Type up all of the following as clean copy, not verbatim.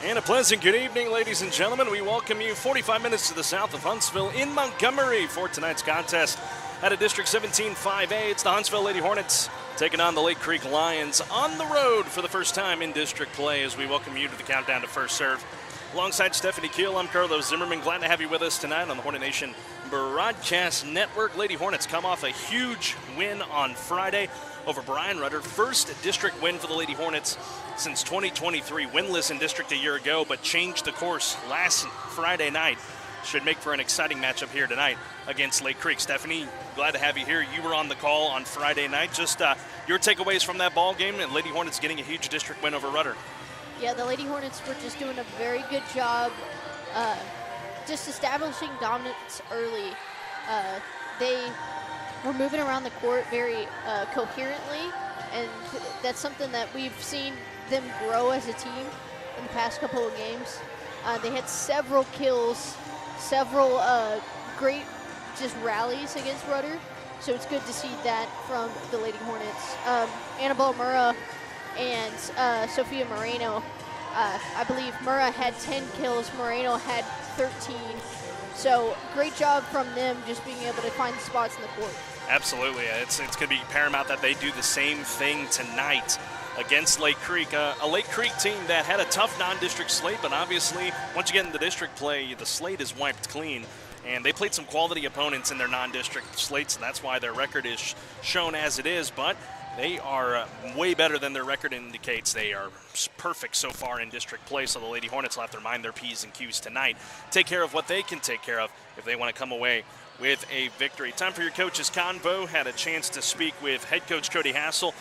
And a pleasant good evening, ladies and gentlemen. We welcome you 45 minutes to the south of Huntsville in Montgomery for tonight's contest at a District 17 5A. It's the Huntsville Lady Hornets taking on the Lake Creek Lions on the road for the first time in district play as we welcome you to the countdown to first serve. Alongside Stephanie Keele, I'm Carlos Zimmermann. Glad to have you with us tonight on the Hornet Nation Broadcast Network. Lady Hornets come off a huge win on Friday over Brian Rudder. First district win for the Lady Hornets since 2023. Winless in district a year ago, but changed the course last Friday night. Should make for an exciting matchup here tonight against Lake Creek. Stephanie, glad to have you here. You were on the call on Friday night. Just your takeaways from that ball game and Lady Hornets getting a huge district win over Rudder. Yeah, the Lady Hornets were just doing a very good job just establishing dominance early. They were moving around the court very coherently, and that's something that we've seen them grow as a team in the past couple of games. They had several kills, several great just rallies against Rudder, so it's good to see that from the Lady Hornets. Annabelle Murrah and Sophia Moreno. I believe Murrah had 10 kills, Moreno had 13. So great job from them just being able to find the spots in the court. Absolutely. It's going to be paramount that they do the same thing tonight against Lake Creek. A Lake Creek team that had a tough non-district slate, but obviously once you get into district play, the slate is wiped clean. And they played some quality opponents in their non-district slates, and that's why their record is shown as it is. But they are way better than their record indicates. They are perfect so far in district play, so the Lady Hornets will have to mind their P's and Q's tonight. Take care of what they can take care of if they want to come away with a victory. Time for your coach's convo. Had a chance to speak with head coach Cody Hassel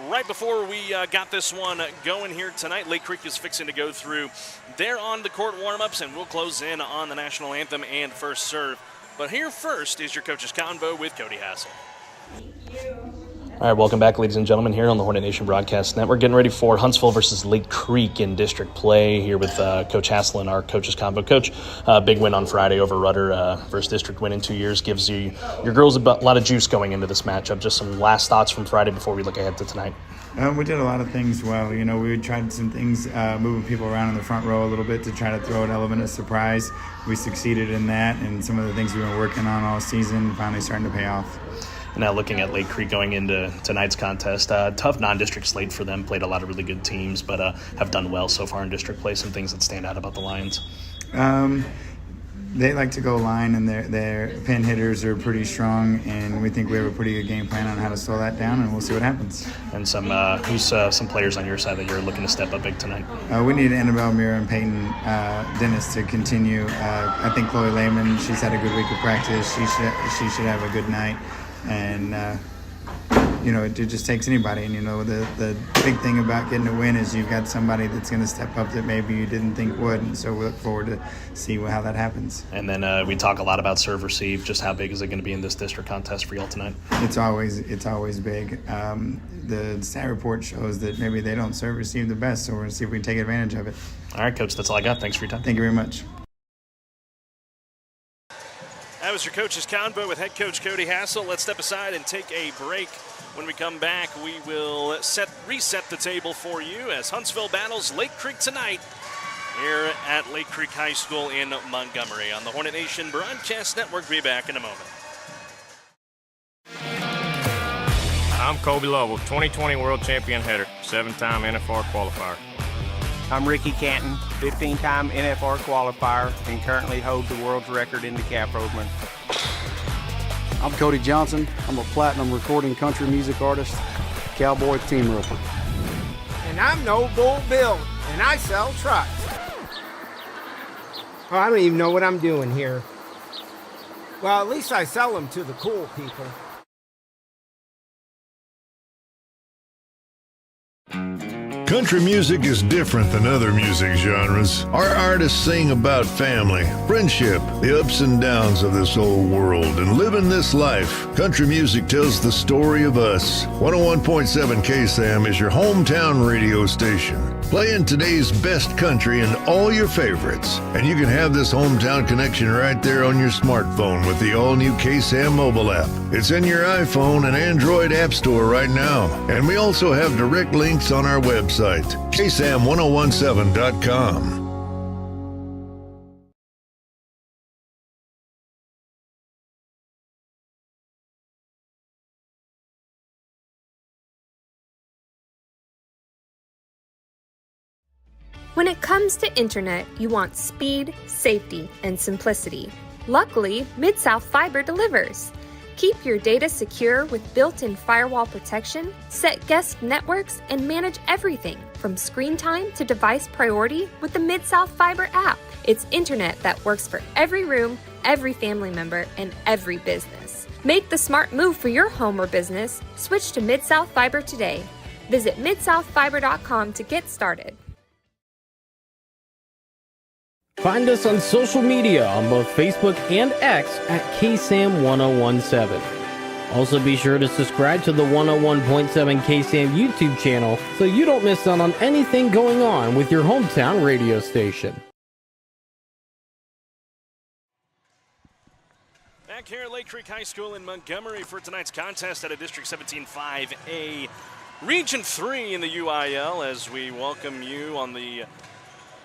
right before we got this one going here tonight. Lake Creek is fixing to go through their on-the-court warm-ups, and we'll close in on the national anthem and first serve. But here first is your coach's convo with Cody Hassel. All right, welcome back, ladies and gentlemen, here on the Hornet Nation Broadcast Network. Getting ready for Huntsville versus Lake Creek in district play here with Coach Hassel and our coach's convo. Coach, big win on Friday over Rudder. First district win in 2 years. Gives you your girls a lot of juice going into this matchup. Just some last thoughts from Friday before we look ahead to tonight. We did a lot of things well. You know, we tried some things, moving people around in the front row a little bit to try to throw an element of surprise. We succeeded in that, and some of the things we've been working on all season finally starting to pay off. Now looking at Lake Creek going into tonight's contest, tough non-district slate for them. Played a lot of really good teams, but have done well so far in district play. Some things that stand out about the Lions. They like to go line, and their pin hitters are pretty strong, and we think we have a pretty good game plan on how to slow that down, and we'll see what happens. And who's some players on your side that you're looking to step up big tonight? We need Annabelle, Mira, and Peyton Dennis to continue. I think Chloe Lehman, she's had a good week of practice. She should have a good night. And, it just takes anybody. And, the big thing about getting a win is you've got somebody that's going to step up that maybe you didn't think would. And so we look forward to see how that happens. And then we talk a lot about serve receive. Just how big is it going to be in this district contest for y'all tonight? It's always big. The stat report shows that maybe they don't serve receive the best, so we're going to see if we can take advantage of it. All right, Coach, that's all I got. Thanks for your time. Thank you very much. That was your coach's convo with head coach Cody Hassel. Let's step aside and take a break. When we come back, we will reset the table for you as Huntsville battles Lake Creek tonight here at Lake Creek High School in Montgomery on the Hornet Nation Broadcast Network. Be back in a moment. I'm Colby Lovell, 2020 World Champion header, 7-time NFR qualifier. I'm Ricky Canton, 15-time NFR qualifier, and currently hold the world's record in the cap rovement. I'm Cody Johnson. I'm a platinum recording country music artist, cowboy team roper. And I'm No Bull Bill, and I sell trucks. Oh, I don't even know what I'm doing here. Well, at least I sell them to the cool people. Country music is different than other music genres. Our artists sing about family, friendship, the ups and downs of this old world, and living this life. Country music tells the story of us. 101.7 KSAM is your hometown radio station, playing today's best country and all your favorites. And you can have this hometown connection right there on your smartphone with the all-new KSAM mobile app. It's in your iPhone and Android app store right now. And we also have direct links on our website, KSAM1017.com. When it comes to internet, you want speed, safety, and simplicity. Luckily, Mid-South Fiber delivers. Keep your data secure with built-in firewall protection, set guest networks, and manage everything from screen time to device priority with the Mid-South Fiber app. It's internet that works for every room, every family member, and every business. Make the smart move for your home or business. Switch to Mid-South Fiber today. Visit midsouthfiber.com to get started. Find us on social media on both Facebook and X at KSAM-1017. Also be sure to subscribe to the 101.7 KSAM YouTube channel so you don't miss out on anything going on with your hometown radio station. Back here at Lake Creek High School in Montgomery for tonight's contest at a District 17 5A Region 3 in the UIL as we welcome you on the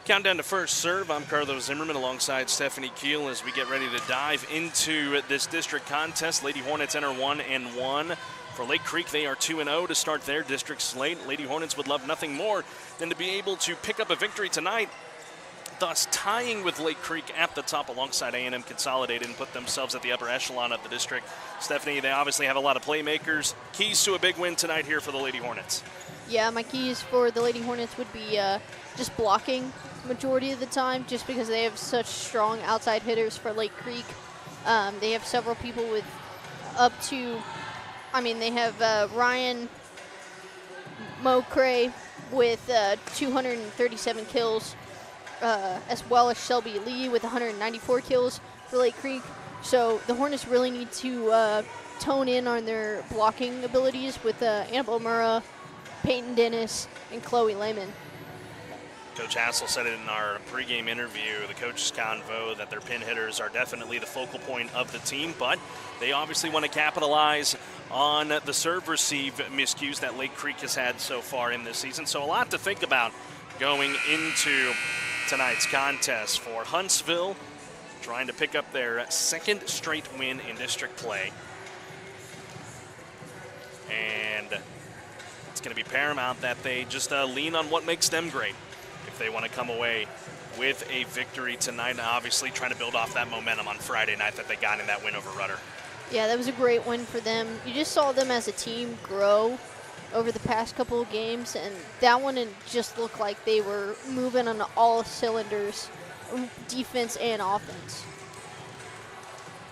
countdown to first serve. I'm Carlos Zimmermann alongside Stephanie Keele as we get ready to dive into this district contest. Lady Hornets enter 1-1. For Lake Creek, they are 2-0 to start their district slate. Lady Hornets would love nothing more than to be able to pick up a victory tonight, thus tying with Lake Creek at the top alongside A&M Consolidated and put themselves at the upper echelon of the district. Stephanie, they obviously have a lot of playmakers. Keys to a big win tonight here for the Lady Hornets. Yeah, my keys for the Lady Hornets would be just blocking majority of the time, just because they have such strong outside hitters for Lake Creek. They have several people with up to, they have Ryan Mocray with 237 kills, as well as Shelby Lee with 194 kills for Lake Creek. So the Hornets really need to tone in on their blocking abilities with Annabelle Murrah, Peyton Dennis, and Chloe Lehman. Coach Hassel said it in our pregame interview, the coach's convo, that their pin hitters are definitely the focal point of the team, but they obviously want to capitalize on the serve-receive miscues that Lake Creek has had so far in this season. So a lot to think about going into tonight's contest for Huntsville, trying to pick up their second straight win in district play. And it's going to be paramount that they just lean on what makes them great if they want to come away with a victory tonight, and obviously trying to build off that momentum on Friday night that they got in that win over Rudder. Yeah, that was a great win for them. You just saw them as a team grow over the past couple of games, and that one it just looked like they were moving on all cylinders, defense and offense.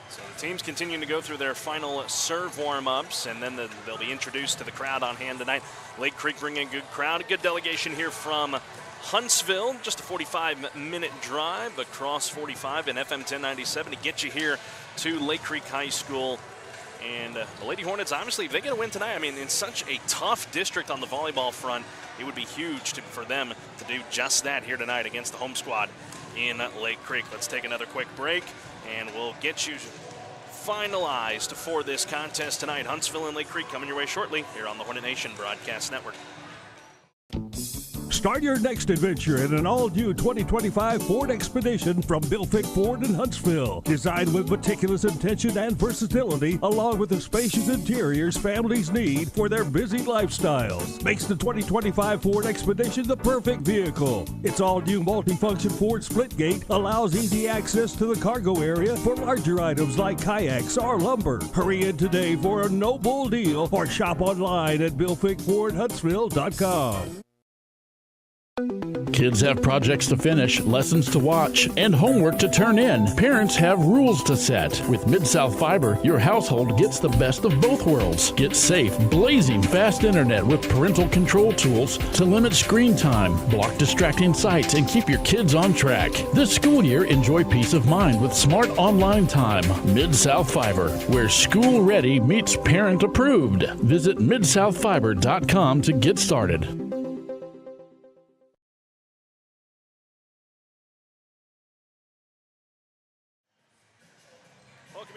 So the teams continuing to go through their final serve warm-ups, and then they'll be introduced to the crowd on hand tonight. Lake Creek bringing a good crowd, a good delegation here from Huntsville, just a 45-minute drive across 45 and FM 1097 to get you here to Lake Creek High School. And the Lady Hornets, obviously, if they get a win tonight, in such a tough district on the volleyball front, it would be huge for them to do just that here tonight against the home squad in Lake Creek. Let's take another quick break, and we'll get you finalized for this contest tonight. Huntsville and Lake Creek coming your way shortly here on the Hornet Nation Broadcast Network. Start your next adventure in an all-new 2025 Ford Expedition from Bill Fick Ford in Huntsville. Designed with meticulous intention and versatility, along with the spacious interiors families need for their busy lifestyles, makes the 2025 Ford Expedition the perfect vehicle. Its all-new multifunction Ford Splitgate allows easy access to the cargo area for larger items like kayaks or lumber. Hurry in today for a no-bull deal or shop online at BillFickFordHuntsville.com. Kids have projects to finish, lessons to watch, and homework to turn in. Parents have rules to set. With Mid-South Fiber, your household gets the best of both worlds. Get safe, blazing fast internet with parental control tools to limit screen time, block distracting sites, and keep your kids on track. This school year, enjoy peace of mind with smart online time. Mid-South Fiber, where school ready meets parent approved. Visit midsouthfiber.com to get started.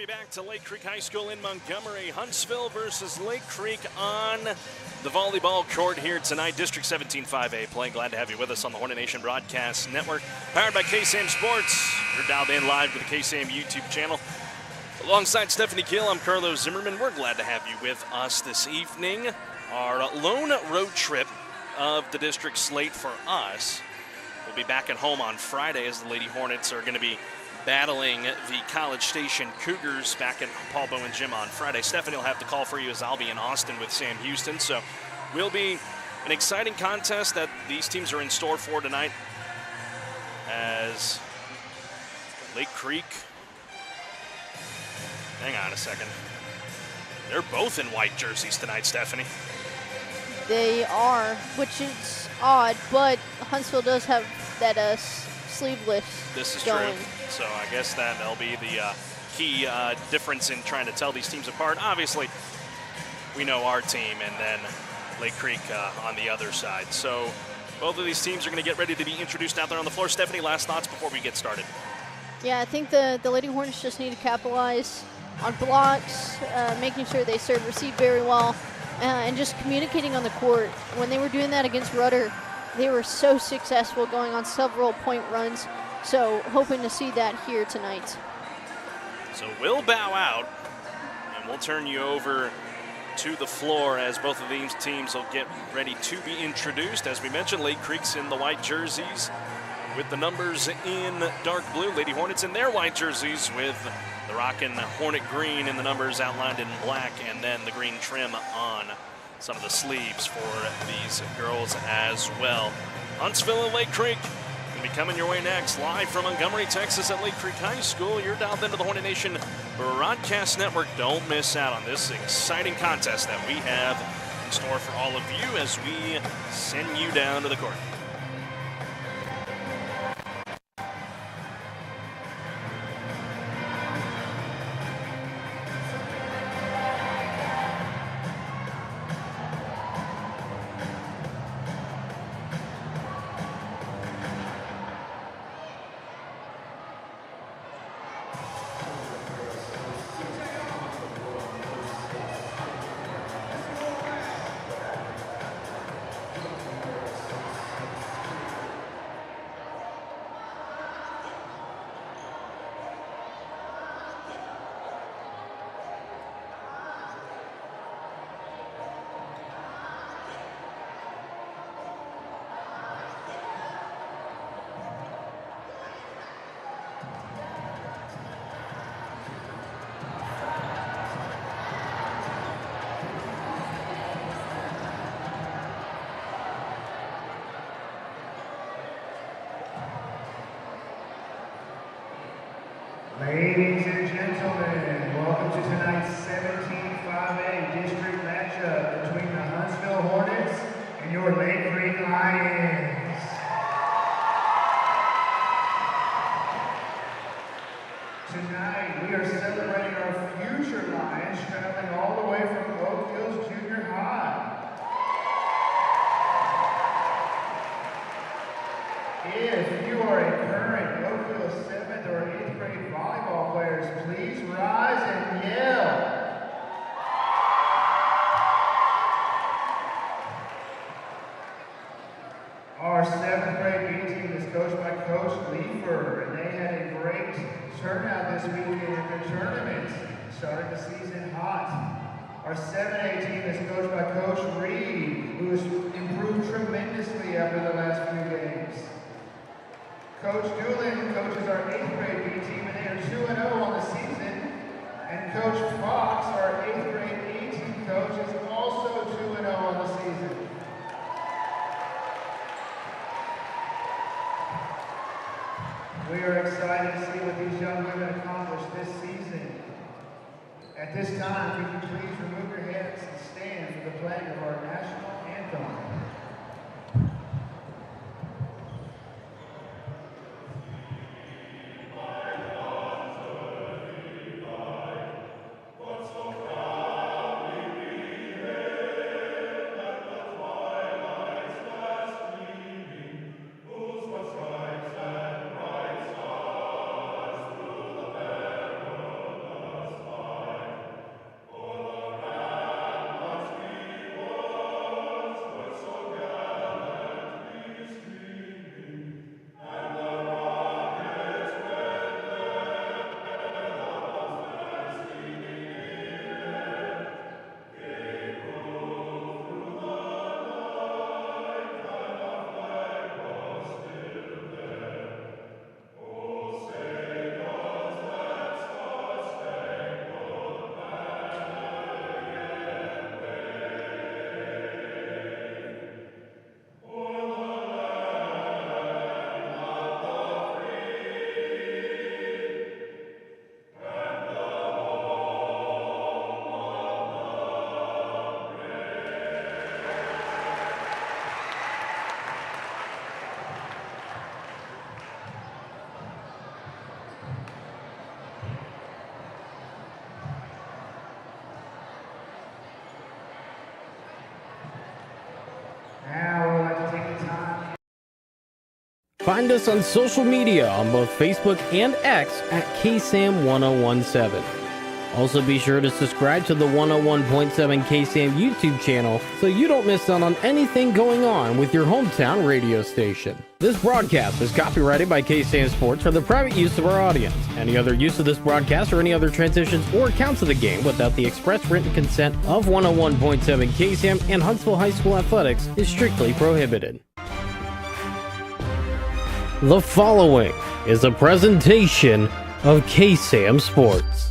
Back to Lake Creek High School in Montgomery. Huntsville versus Lake Creek on the volleyball court here tonight. District 17 5A play. Glad to have you with us on the Hornet Nation Broadcast Network. Powered by KSAM Sports. You're dialed in live to the KSAM YouTube channel. Alongside Stephanie Keele, I'm Carlos Zimmermann. We're glad to have you with us this evening. Our lone road trip of the district slate for us will be back at home on Friday as the Lady Hornets are going to be battling the College Station Cougars back at Paul Bowen Gym on Friday. Stephanie will have the call for you as I'll be in Austin with Sam Houston. So will be an exciting contest that these teams are in store for tonight as Lake Creek, hang on a second, they're both in white jerseys tonight, Stephanie. They are, which is odd, but Huntsville does have that sleeveless This is going. true. So I guess that'll be the key difference in trying to tell these teams apart. Obviously, we know our team and then Lake Creek on the other side. So both of these teams are going to get ready to be introduced out there on the floor. Stephanie, last thoughts before we get started? Yeah, I think the Lady Hornets just need to capitalize on blocks, making sure they serve receive very well, and just communicating on the court. When they were doing that against Rudder, they were so successful going on several point runs. So hoping to see that here tonight. So we'll bow out, and we'll turn you over to the floor as both of these teams will get ready to be introduced. As we mentioned, Lake Creek's in the white jerseys with the numbers in dark blue. Lady Hornets in their white jerseys with the rockin' Hornet green and the numbers outlined in black, and then the green trim on some of the sleeves for these girls as well. Huntsville and Lake Creek will be coming your way next, live from Montgomery, Texas at Lake Creek High School. You're dialed into the Hornet Nation Broadcast Network. Don't miss out on this exciting contest that we have in store for all of you as we send you down to the court. Ladies and gentlemen, welcome to tonight's 17-5A district matchup between the Huntsville Hornets and your Lake Creek Lions. Tonight, we are celebrating our future Lions traveling all the way from Oak Hills Junior High. If you are a current Oak Hills 7th or 8th grade volleyball players, please rise and yell. Our 7th grade B team is coached by Coach Leifer, and they had a great turnout this weekend at the tournament, starting the season hot. Our 7A team is coached by Coach Reed, who has improved tremendously after the last few games. Coach Doolin coaches our 8th grade B team, and they are 2-0 on the season. And Coach Fox, our 8th grade A team coach, is also 2-0 on the season. We are excited to see what these young women accomplish this season. At this time, could you please remove your hats and stand for the playing of our national anthem? Find us on social media on both Facebook and X at KSAM-1017. Also be sure to subscribe to the 101.7 KSAM YouTube channel so you don't miss out on anything going on with your hometown radio station. This broadcast is copyrighted by KSAM Sports for the private use of our audience. Any other use of this broadcast or any other transitions or counts of the game without the express written consent of 101.7 KSAM and Huntsville High School Athletics is strictly prohibited. The following is a presentation of KSAM Sports.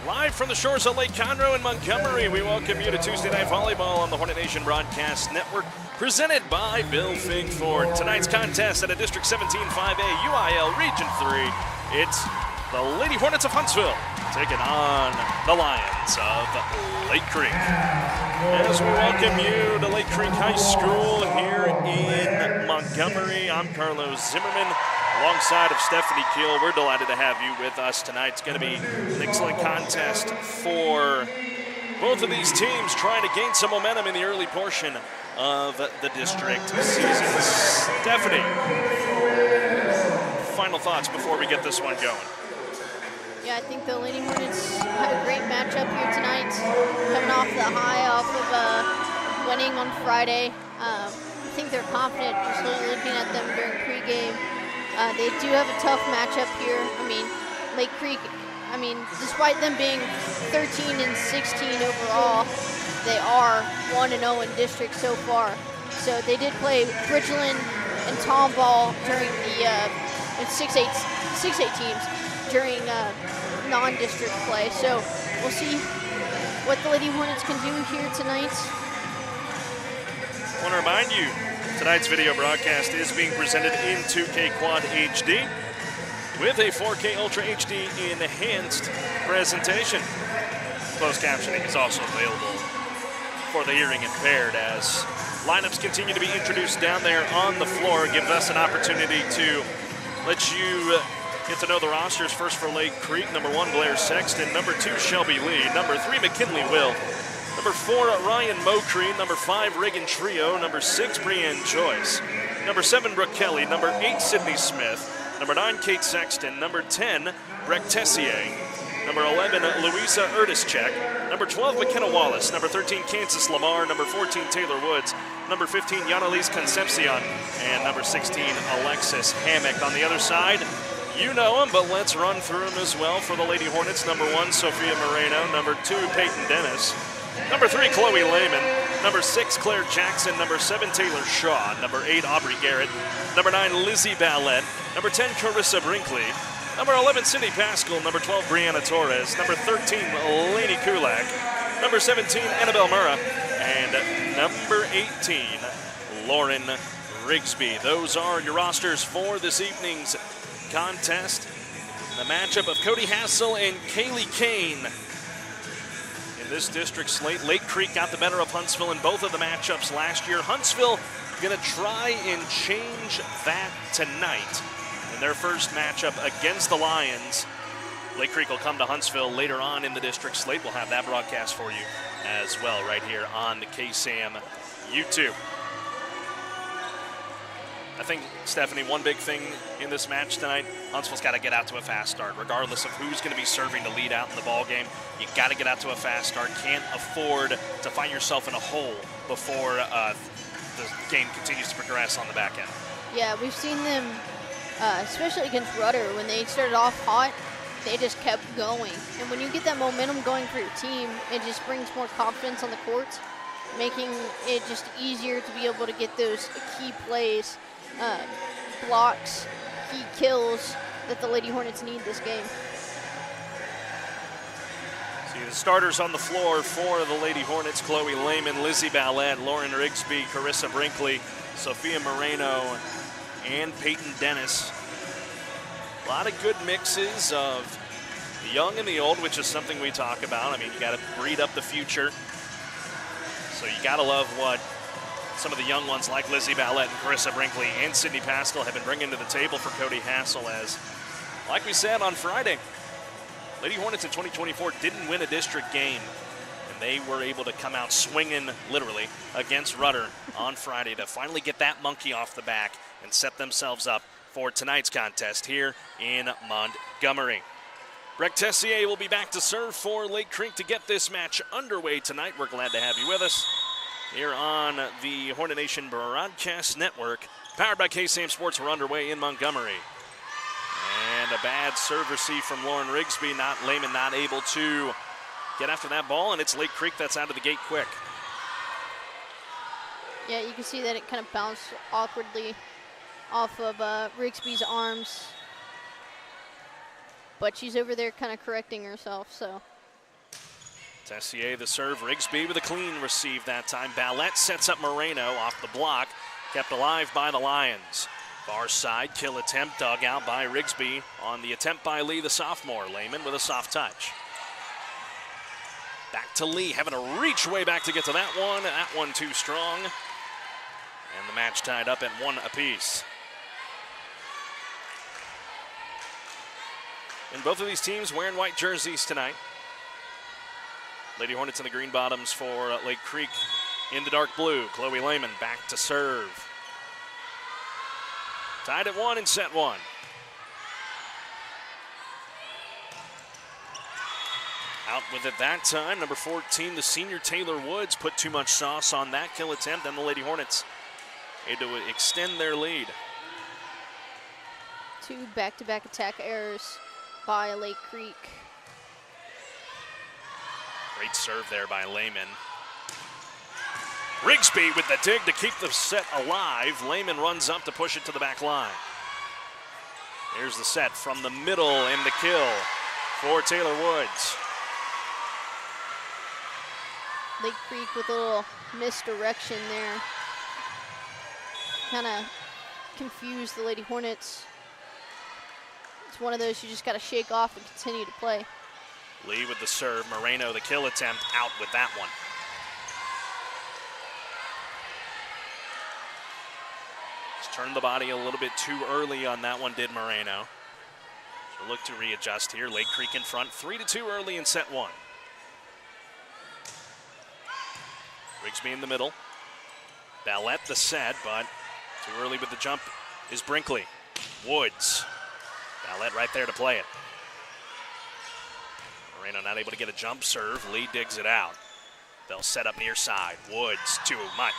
Live from the shores of Lake Conroe in Montgomery, we welcome you to Tuesday Night Volleyball on the Hornet Nation Broadcast Network, presented by Bill Fink Ford. Tonight's contest at a District 17 5A UIL Region 3. It's the Lady Hornets of Huntsville taking on the Lions of Lake Creek. As we welcome you to Lake Creek High School here in Montgomery, I'm Carlos Zimmermann. Alongside of Stephanie Keele, we're delighted to have you with us tonight. It's going to be an excellent contest for both of these teams trying to gain some momentum in the early portion of the district season. Stephanie, final thoughts before we get this one going. Yeah, I think the Lady Hornets had a great matchup here tonight, coming off the high off of winning on Friday. I think they're confident just looking at them during pregame. They do have a tough matchup here. I mean, Lake Creek, despite them being 13 and 16 overall, they are 1-0 in district so far. So they did play Bridgeland and Tomball during the 6A teams during non-district play. So we'll see what the Lady Hornets can do here tonight. I want to remind you, tonight's video broadcast is being presented in 2K Quad HD with a 4K Ultra HD enhanced presentation. Closed captioning is also available for the hearing impaired as lineups continue to be introduced down there on the floor. It gives us an opportunity to let you get to know the rosters. First for Lake Creek, number 1, Blair Sexton. Number 2, Shelby Lee. Number 3, McKinley Will. Number 4, Ryan Mocree. Number 5, Reagan Trio. Number 6, Brianne Joyce. Number 7, Brooke Kelly. Number 8, Sydney Smith. Number 9, Kate Sexton. Number 10, Breck Tessier. Number 11, Louisa Erdischek. Number 12, McKenna Wallace. Number 13, Kansas Lamar. Number 14, Taylor Woods. Number 15, Yanalise Concepcion. And number 16, Alexis Hammock. On the other side, you know them, but let's run through them as well. For the Lady Hornets, number 1, Sophia Moreno. Number 2, Peyton Dennis. Number 3, Chloe Lehman. Number 6, Claire Jackson. Number 7, Taylor Shaw. Number 8, Aubrey Garrett. Number 9, Lizzie Ballett. Number 10, Carissa Brinkley. Number 11, Cindy Pascal. Number 12, Brianna Torres. Number 13, Lainey Kulak. Number 17, Annabelle Murrah. And number 18, Lauren Rigsby. Those are your rosters for this evening's contest. The matchup of Cody Hassel and Kaylee Kane. In this district slate, Lake Creek got the better of Huntsville in both of the matchups last year. Huntsville going to try and change that tonight in their first matchup against the Lions. Lake Creek will come to Huntsville later on in the district slate. We'll have that broadcast for you as well right here on the KSAM YouTube. I think, Stephanie, one big thing in this match tonight, Huntsville's got to get out to a fast start. Regardless of who's going to be serving to lead out in the ball game, you got to get out to a fast start. Can't afford to find yourself in a hole before the game continues to progress on the back end. Yeah, we've seen them, especially against Rudder, when they started off hot, they just kept going. And when you get that momentum going for your team, it just brings more confidence on the court, making it just easier to be able to get those key plays, blocks, key kills that the Lady Hornets need this game. See the starters on the floor for the Lady Hornets: Chloe Lehman, Lizzie Ballett, Lauren Rigsby, Carissa Brinkley, Sophia Moreno, and Peyton Dennis. A lot of good mixes of the young and the old, which is something we talk about. I mean, you got to breed up the future. So you got to love what some of the young ones like Lizzie Ballette and Carissa Brinkley and Sydney Pascal have been bringing to the table for Cody Hassel, as, like we said on Friday, Lady Hornets in 2024 didn't win a district game, and they were able to come out swinging, literally, against Rudder on Friday to finally get that monkey off the back and set themselves up for tonight's contest here in Montgomery. Breck Tessier will be back to serve for Lake Creek to get this match underway tonight. We're glad to have you with us here on the Hornet Nation Broadcast Network. Powered by KSAM Sports, we're underway in Montgomery. And a bad serve receive from Lauren Rigsby. Lehman not able to get after that ball, and it's Lake Creek that's out of the gate quick. Yeah, you can see that it kind of bounced awkwardly off of Rigsby's arms. But she's over there kind of correcting herself, so. Tessier the serve, Rigsby with a clean receive that time. Ballette sets up Moreno off the block, kept alive by the Lions. Far side, kill attempt dug out by Rigsby on the attempt by Lee, the sophomore. Lehman with a soft touch. Back to Lee, having to reach way back to get to that one. That one too strong. And the match tied up at 1 apiece. And both of these teams wearing white jerseys tonight. Lady Hornets in the green bottoms for Lake Creek in the dark blue. Chloe Lehman back to serve. Tied at 1 in set 1. Out with it that time, number 14, the senior Taylor Woods, put too much sauce on that kill attempt, and the Lady Hornets able to extend their lead. 2 back-to-back attack errors by Lake Creek. Great serve there by Lehman. Rigsby with the dig to keep the set alive. Lehman runs up to push it to the back line. Here's the set from the middle and the kill for Taylor Woods. Lake Creek with a little misdirection there. Kind of confused the Lady Hornets. It's one of those you just got to shake off and continue to play. Lee with the serve. Moreno, the kill attempt, out with that one. Just turned the body a little bit too early on that one, did Moreno. So look to readjust here. Lake Creek in front, 3-2 early in set 1. Rigsby in the middle. Ballette the set, but too early with the jump is Brinkley. Woods. Ballette right there to play it. Moreno not able to get a jump serve. Lee digs it out. They'll set up near side. Woods, too much.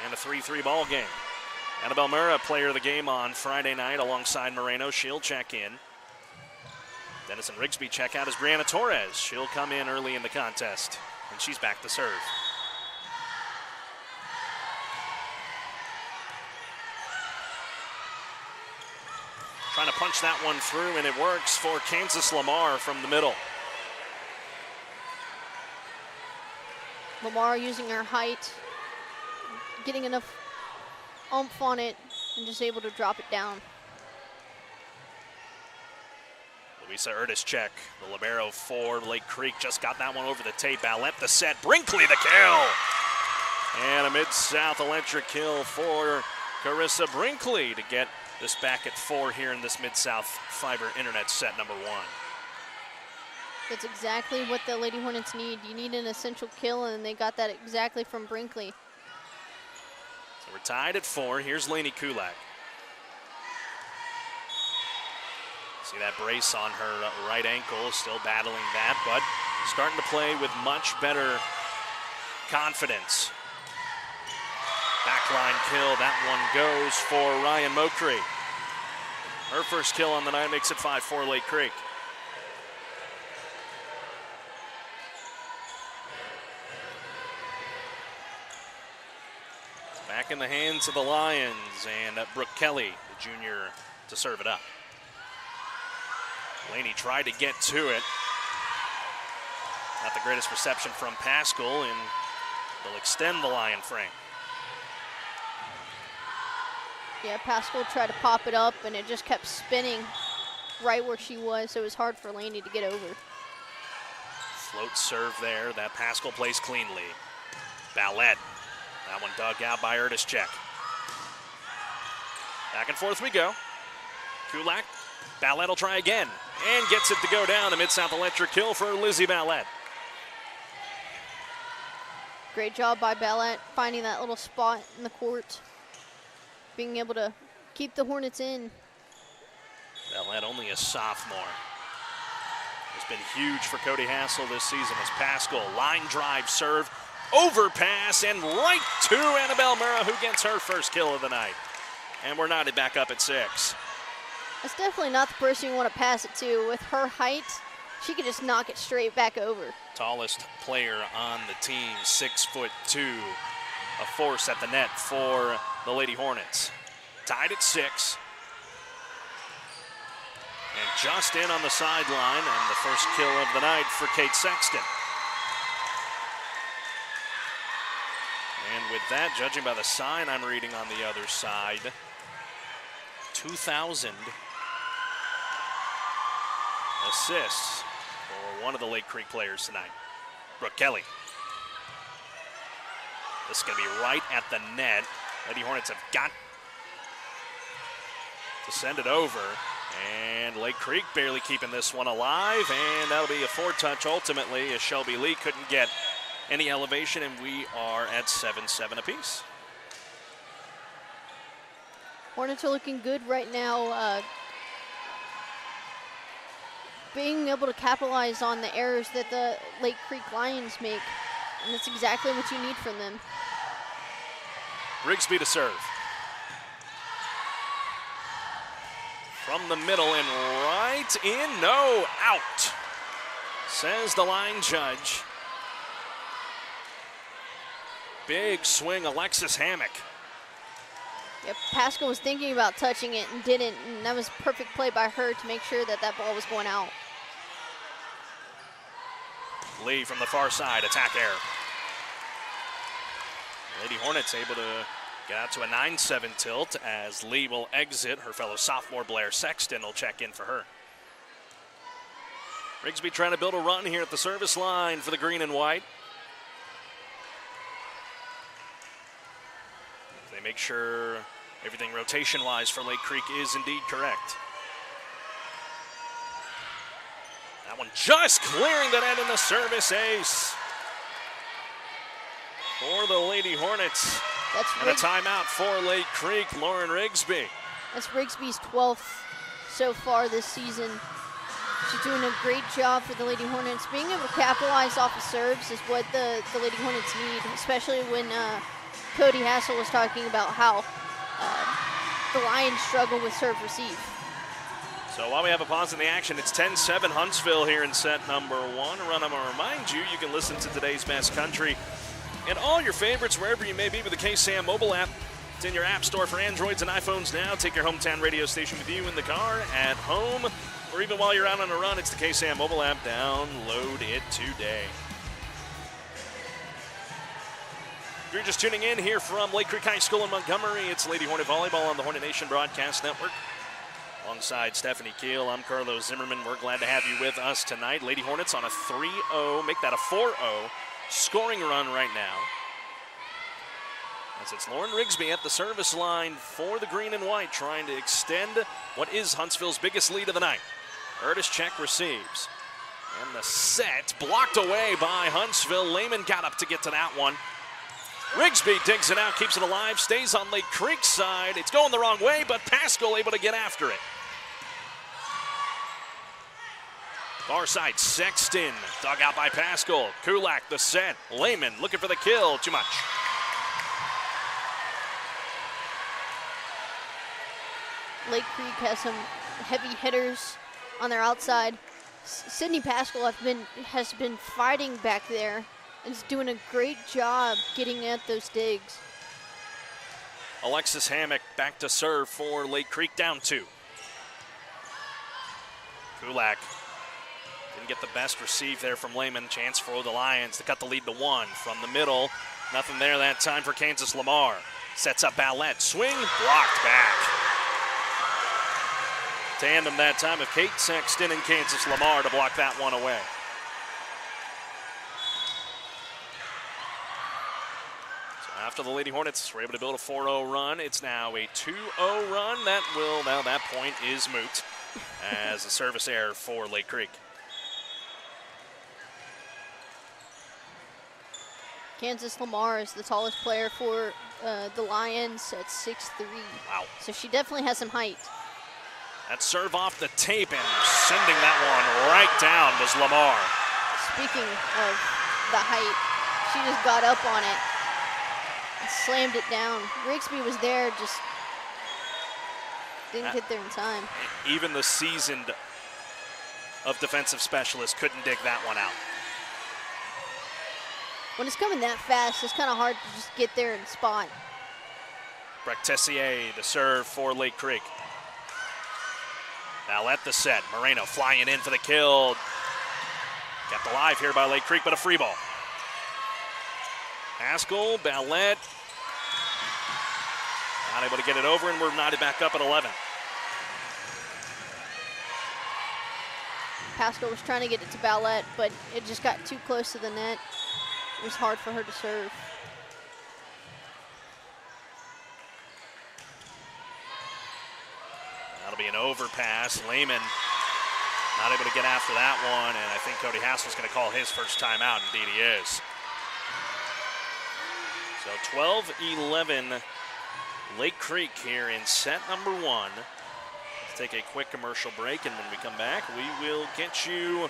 And a 3-3 ball game. Annabelle Murrah, player of the game on Friday night alongside Moreno. She'll check in. Dennis and Rigsby check out as Brianna Torres. She'll come in early in the contest, and she's back to serve. Trying to punch that one through, and it works for Kansas Lamar from the middle. Lamar using her height, getting enough oomph on it, and just able to drop it down. Louisa Erdischek, the libero for Lake Creek, just got that one over the tape. Ballette the set, Brinkley the kill. And a Mid-South electric kill for Carissa Brinkley to get this back at 4 here in this Mid-South Fiber Internet set number 1. That's exactly what the Lady Hornets need. You need an essential kill, and they got that exactly from Brinkley. So we're tied at 4. Here's Lainey Kulak. See that brace on her right ankle, still battling that, but starting to play with much better confidence. Backline kill, that one goes for Ryan Mokri. Her first kill on the night makes it 5-4 Lake Creek. Back in the hands of the Lions, and Brooke Kelly, the junior, to serve it up. Laney tried to get to it. Not the greatest reception from Pascal, and They'll extend the line frame. Yeah, Pascal tried to pop it up, and it just kept spinning right where she was, so it was hard for Laney to get over. Float serve there. That Pascal plays cleanly. Ballette. That one dug out by Erdischek. Back and forth we go. Kulak. Ballette will try again and gets it to go down. A Mid-South electric kill for Lizzie Ballette. Great job by Ballette finding that little spot in the court, being able to keep the Hornets in. Ballette only a sophomore. Has been huge for Cody Hassel this season as Pascal line drive serve, overpass, and right to Annabelle Murrah, who gets her first kill of the night. And we're knotted back up at 6. That's definitely not the person you want to pass it to. With her height, she could just knock it straight back over. Tallest player on the team, 6'2", a force at the net for the Lady Hornets. Tied at 6. And just in on the sideline, and the first kill of the night for Kate Sexton. And with that, judging by the sign I'm reading on the other side, 2,000 assists for one of the Lake Creek players tonight, Brooke Kelly. This is going to be right at the net. Lady Hornets have got to send it over. And Lake Creek barely keeping this one alive, and that'll be a 4-touch ultimately, as Shelby Lee couldn't get any elevation, and we are at 7-7 apiece. Hornets are looking good right now, being able to capitalize on the errors that the Lake Creek Lions make, and that's exactly what you need from them. Rigsby to serve. From the middle and right in, no, out, says the line judge. Big swing, Alexis Hammock. Yep, Pascal was thinking about touching it and didn't, and that was a perfect play by her to make sure that that ball was going out. Lee from the far side, attack air. Lady Hornets able to get out to a 9-7 tilt as Lee will exit. Her fellow sophomore Blair Sexton will check in for her. Rigsby trying to build a run here at the service line for the green and white. They make sure everything rotation-wise for Lake Creek is indeed correct. That one just clearing the net in the service ace for the Lady Hornets. And a timeout for Lake Creek, Lauren Rigsby. That's Rigsby's 12th so far this season. She's doing a great job for the Lady Hornets. Being able to capitalize off of serves is what the Lady Hornets need, especially when Cody Hassel was talking about how the Lions struggle with serve receive. So while we have a pause in the action, it's 10-7 Huntsville here in set number 1. I'm going to remind you, you can listen to today's best country and all your favorites wherever you may be with the KSAM mobile app. It's in your app store for Androids and iPhones now. Take your hometown radio station with you in the car, at home, or even while you're out on a run. It's the KSAM mobile app. Download it today. If you're just tuning in here from Lake Creek High School in Montgomery, it's Lady Hornet Volleyball on the Hornet Nation Broadcast Network. Alongside Stephanie Keele, I'm Carlos Zimmermann. We're glad to have you with us tonight. Lady Hornets on a 3-0, make that a 4-0 scoring run right now. As it's Lauren Rigsby at the service line for the green and white, trying to extend what is Huntsville's biggest lead of the night. Erdischek receives. And the set blocked away by Huntsville. Lehman got up to get to that one. Rigsby digs it out, keeps it alive, stays on Lake Creek's side. It's going the wrong way, but Pascal able to get after it. Far side, Sexton, dug out by Pascal. Kulak, the set. Lehman looking for the kill, too much. Lake Creek has some heavy hitters on their outside. Sydney Pascal has been fighting back there and is doing a great job getting at those digs. Alexis Hammock back to serve for Lake Creek, down 2. Kulak Didn't get the best receive there from Lehman. Chance for the Lions to cut the lead to 1 from the middle. Nothing there that time for Kansas Lamar. Sets up Ballette. Swing, blocked back. Tandem that time of Kate Sexton and Kansas Lamar to block that one away. So after the Lady Hornets were able to build a 4-0 run, it's now a 2-0 run. That point is moot as a service error for Lake Creek. Kansas Lamar is the tallest player for the Lions at 6'3". Wow. So she definitely has some height. That serve off the tape and sending that one right down was Lamar. Speaking of the height, she just got up on it and slammed it down. Rigsby was there, just didn't get there in time. Even the seasoned of defensive specialists couldn't dig that one out. When it's coming that fast, it's kind of hard to just get there and spot. Breck Tessier to serve for Lake Creek. Now at the set, Moreno flying in for the kill. Kept alive here by Lake Creek, but a free ball. Haskell, Ballette. Not able to get it over, and we're knotted back up at 11. Pascal was trying to get it to Ballette, but it just got too close to the net. It was hard for her to serve. That'll be an overpass. Lehman not able to get after that one, and I think Cody Haskell's going to call his first timeout. Indeed he is. So 12-11 Lake Creek here in set number 1. Let's take a quick commercial break, and when we come back, we will get you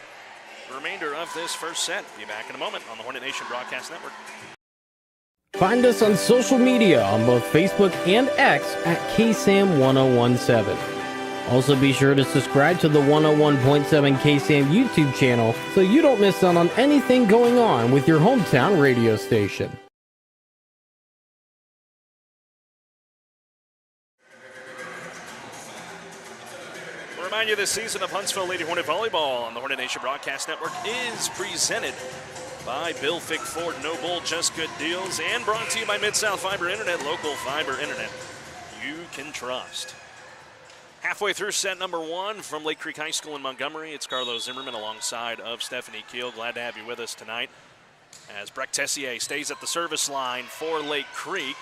the remainder of this first set. Be back in a moment on the Hornet Nation Broadcast Network. Find us on social media on both Facebook and X at KSAM-1017. Also be sure to subscribe to the 101.7 KSAM YouTube channel so you don't miss out on anything going on with your hometown radio station. Remind you, this season of Huntsville Lady Hornet Volleyball on the Hornet Nation Broadcast Network is presented by Bill Fick Ford, No Bull, Just Good Deals, and brought to you by Mid-South Fiber Internet, local fiber internet you can trust. Halfway through set number 1 from Lake Creek High School in Montgomery, it's Carlos Zimmermann alongside of Stephanie Keele. Glad to have you with us tonight as Breck Tessier stays at the service line for Lake Creek.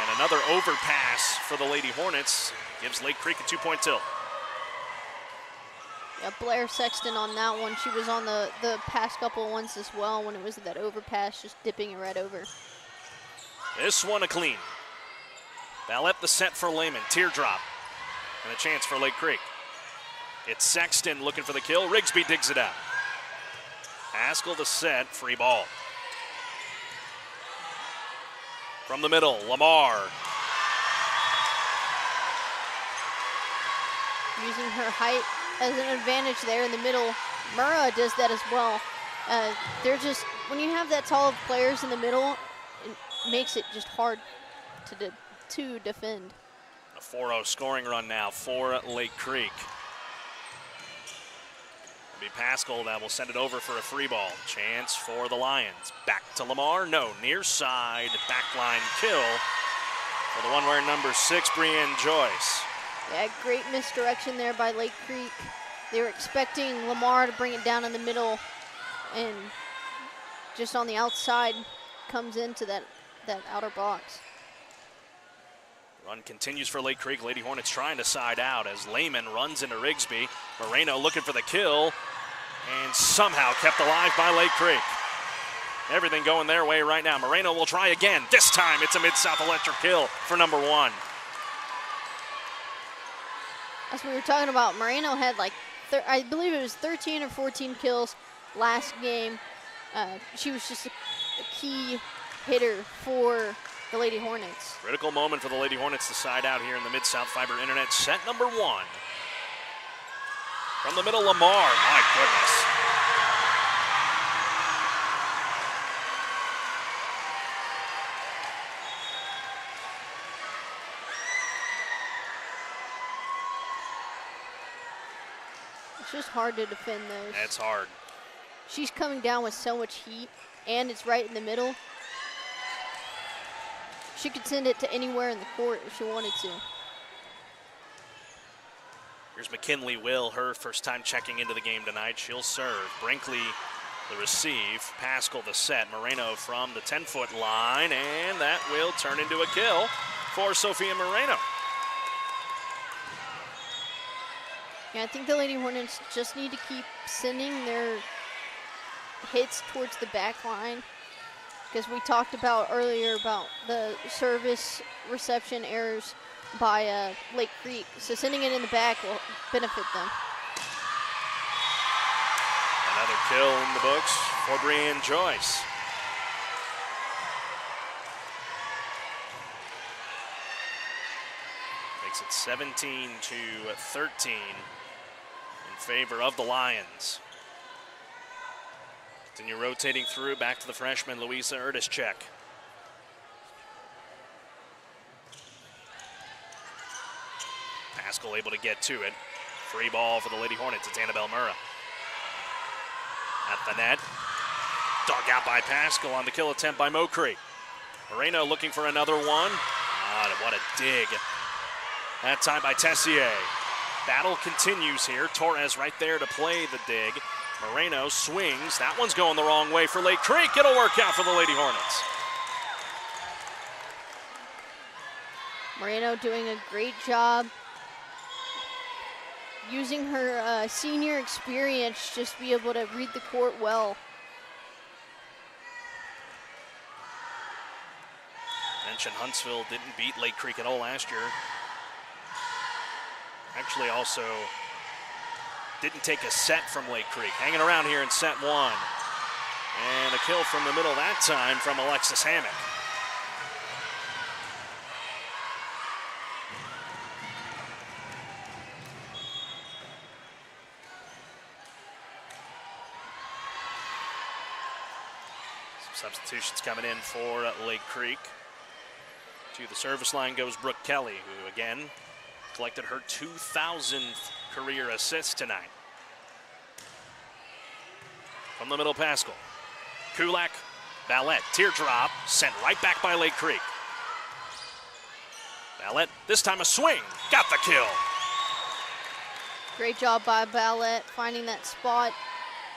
And another overpass for the Lady Hornets gives Lake Creek a 2-point tilt. Yeah, Blair Sexton on that one. She was on the past couple of ones as well when it was that overpass, just dipping it right over. This one a clean. Ballette the set for Lehman. Teardrop. And a chance for Lake Creek. It's Sexton looking for the kill. Rigsby digs it out. Haskell the set. Free ball. From the middle, Lamar. Using her height as an advantage there in the middle. Murrah does that as well. They're just, when you have that tall of players in the middle, it makes it just hard to defend. A 4-0 scoring run now for Lake Creek. It'll be Pascal that will send it over for a free ball. Chance for the Lions. Back to Lamar. No, near side. Backline kill for the one wearing number 6, Brienne Joyce. Yeah, great misdirection there by Lake Creek. They were expecting Lamar to bring it down in the middle, and just on the outside comes into that outer box. Run continues for Lake Creek. Lady Hornets trying to side out as Lehman runs into Rigsby. Moreno looking for the kill, and somehow kept alive by Lake Creek. Everything going their way right now. Moreno will try again. This time it's a Mid-South electric kill for number 1. As we were talking about, Moreno had I believe it was 13 or 14 kills last game. She was just a key hitter for the Lady Hornets. Critical moment for the Lady Hornets to side out here in the Mid-South Fiber Internet. Set number 1. From the middle, Lamar. My goodness. It's just hard to defend those. That's hard. She's coming down with so much heat, and it's right in the middle. She could send it to anywhere in the court if she wanted to. Here's McKinley Will, her first time checking into the game tonight. She'll serve. Brinkley the receive. Pascal the set. Moreno from the 10-foot line, and that will turn into a kill for Sophia Moreno. Yeah, I think the Lady Hornets just need to keep sending their hits towards the back line, because we talked about earlier about the service reception errors by Lake Creek. So sending it in the back will benefit them. Another kill in the books for Brianne Joyce. Makes it 17-13 in favor of the Lions. Continue rotating through, back to the freshman, Louisa Erdischek. Pascal able to get to it. Free ball for the Lady Hornets. It's Annabelle Murrah. At the net. Dug out by Pascal on the kill attempt by Mokri. Moreno looking for another one. What a dig. That time by Tessier. Battle continues here. Torres right there to play the dig. Moreno swings. That one's going the wrong way for Lake Creek. It'll work out for the Lady Hornets. Moreno doing a great job using her senior experience, just to be able to read the court well. Mentioned Huntsville didn't beat Lake Creek at all last year. Actually also didn't take a set from Lake Creek. Hanging around here in set one. And a kill from the middle that time from Alexis Hammock. Substitutions coming in for Lake Creek. To the service line goes Brooke Kelly, who again collected her 2,000th career assist tonight. From the middle, Pascal. Kulak, Ballette, teardrop, sent right back by Lake Creek. Ballette, this time a swing, got the kill. Great job by Ballette finding that spot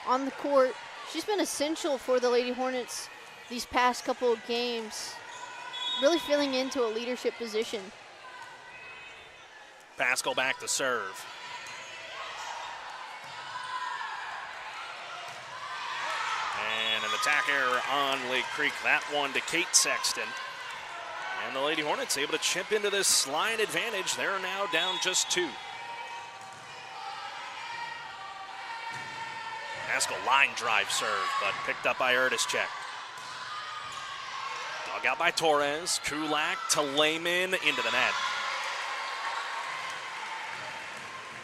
on the court. She's been essential for the Lady Hornets these past couple of games, really filling into a leadership position. Pascal back to serve. And an attack error on Lake Creek. That one to Kate Sexton. And the Lady Hornets able to chip into this line advantage. They're now down just 2. Pascal line drive serve, but picked up by Erdischek. Dug out by Torres. Kulak to Lehman into the net.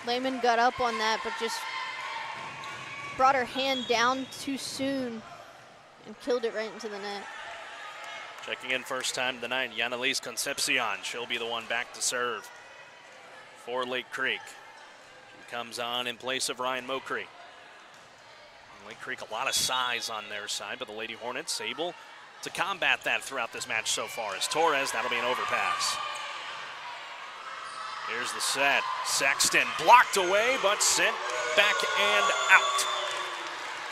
Lehman got up on that, but just brought her hand down too soon and killed it right into the net. Checking in first time tonight, Yanalise Concepcion. She'll be the one back to serve for Lake Creek. She comes on in place of Ryan Mokri. Lake Creek, a lot of size on their side, but the Lady Hornets able to combat that throughout this match so far. As Torres, that'll be an overpass. Here's the set. Sexton blocked away, but sent back and out.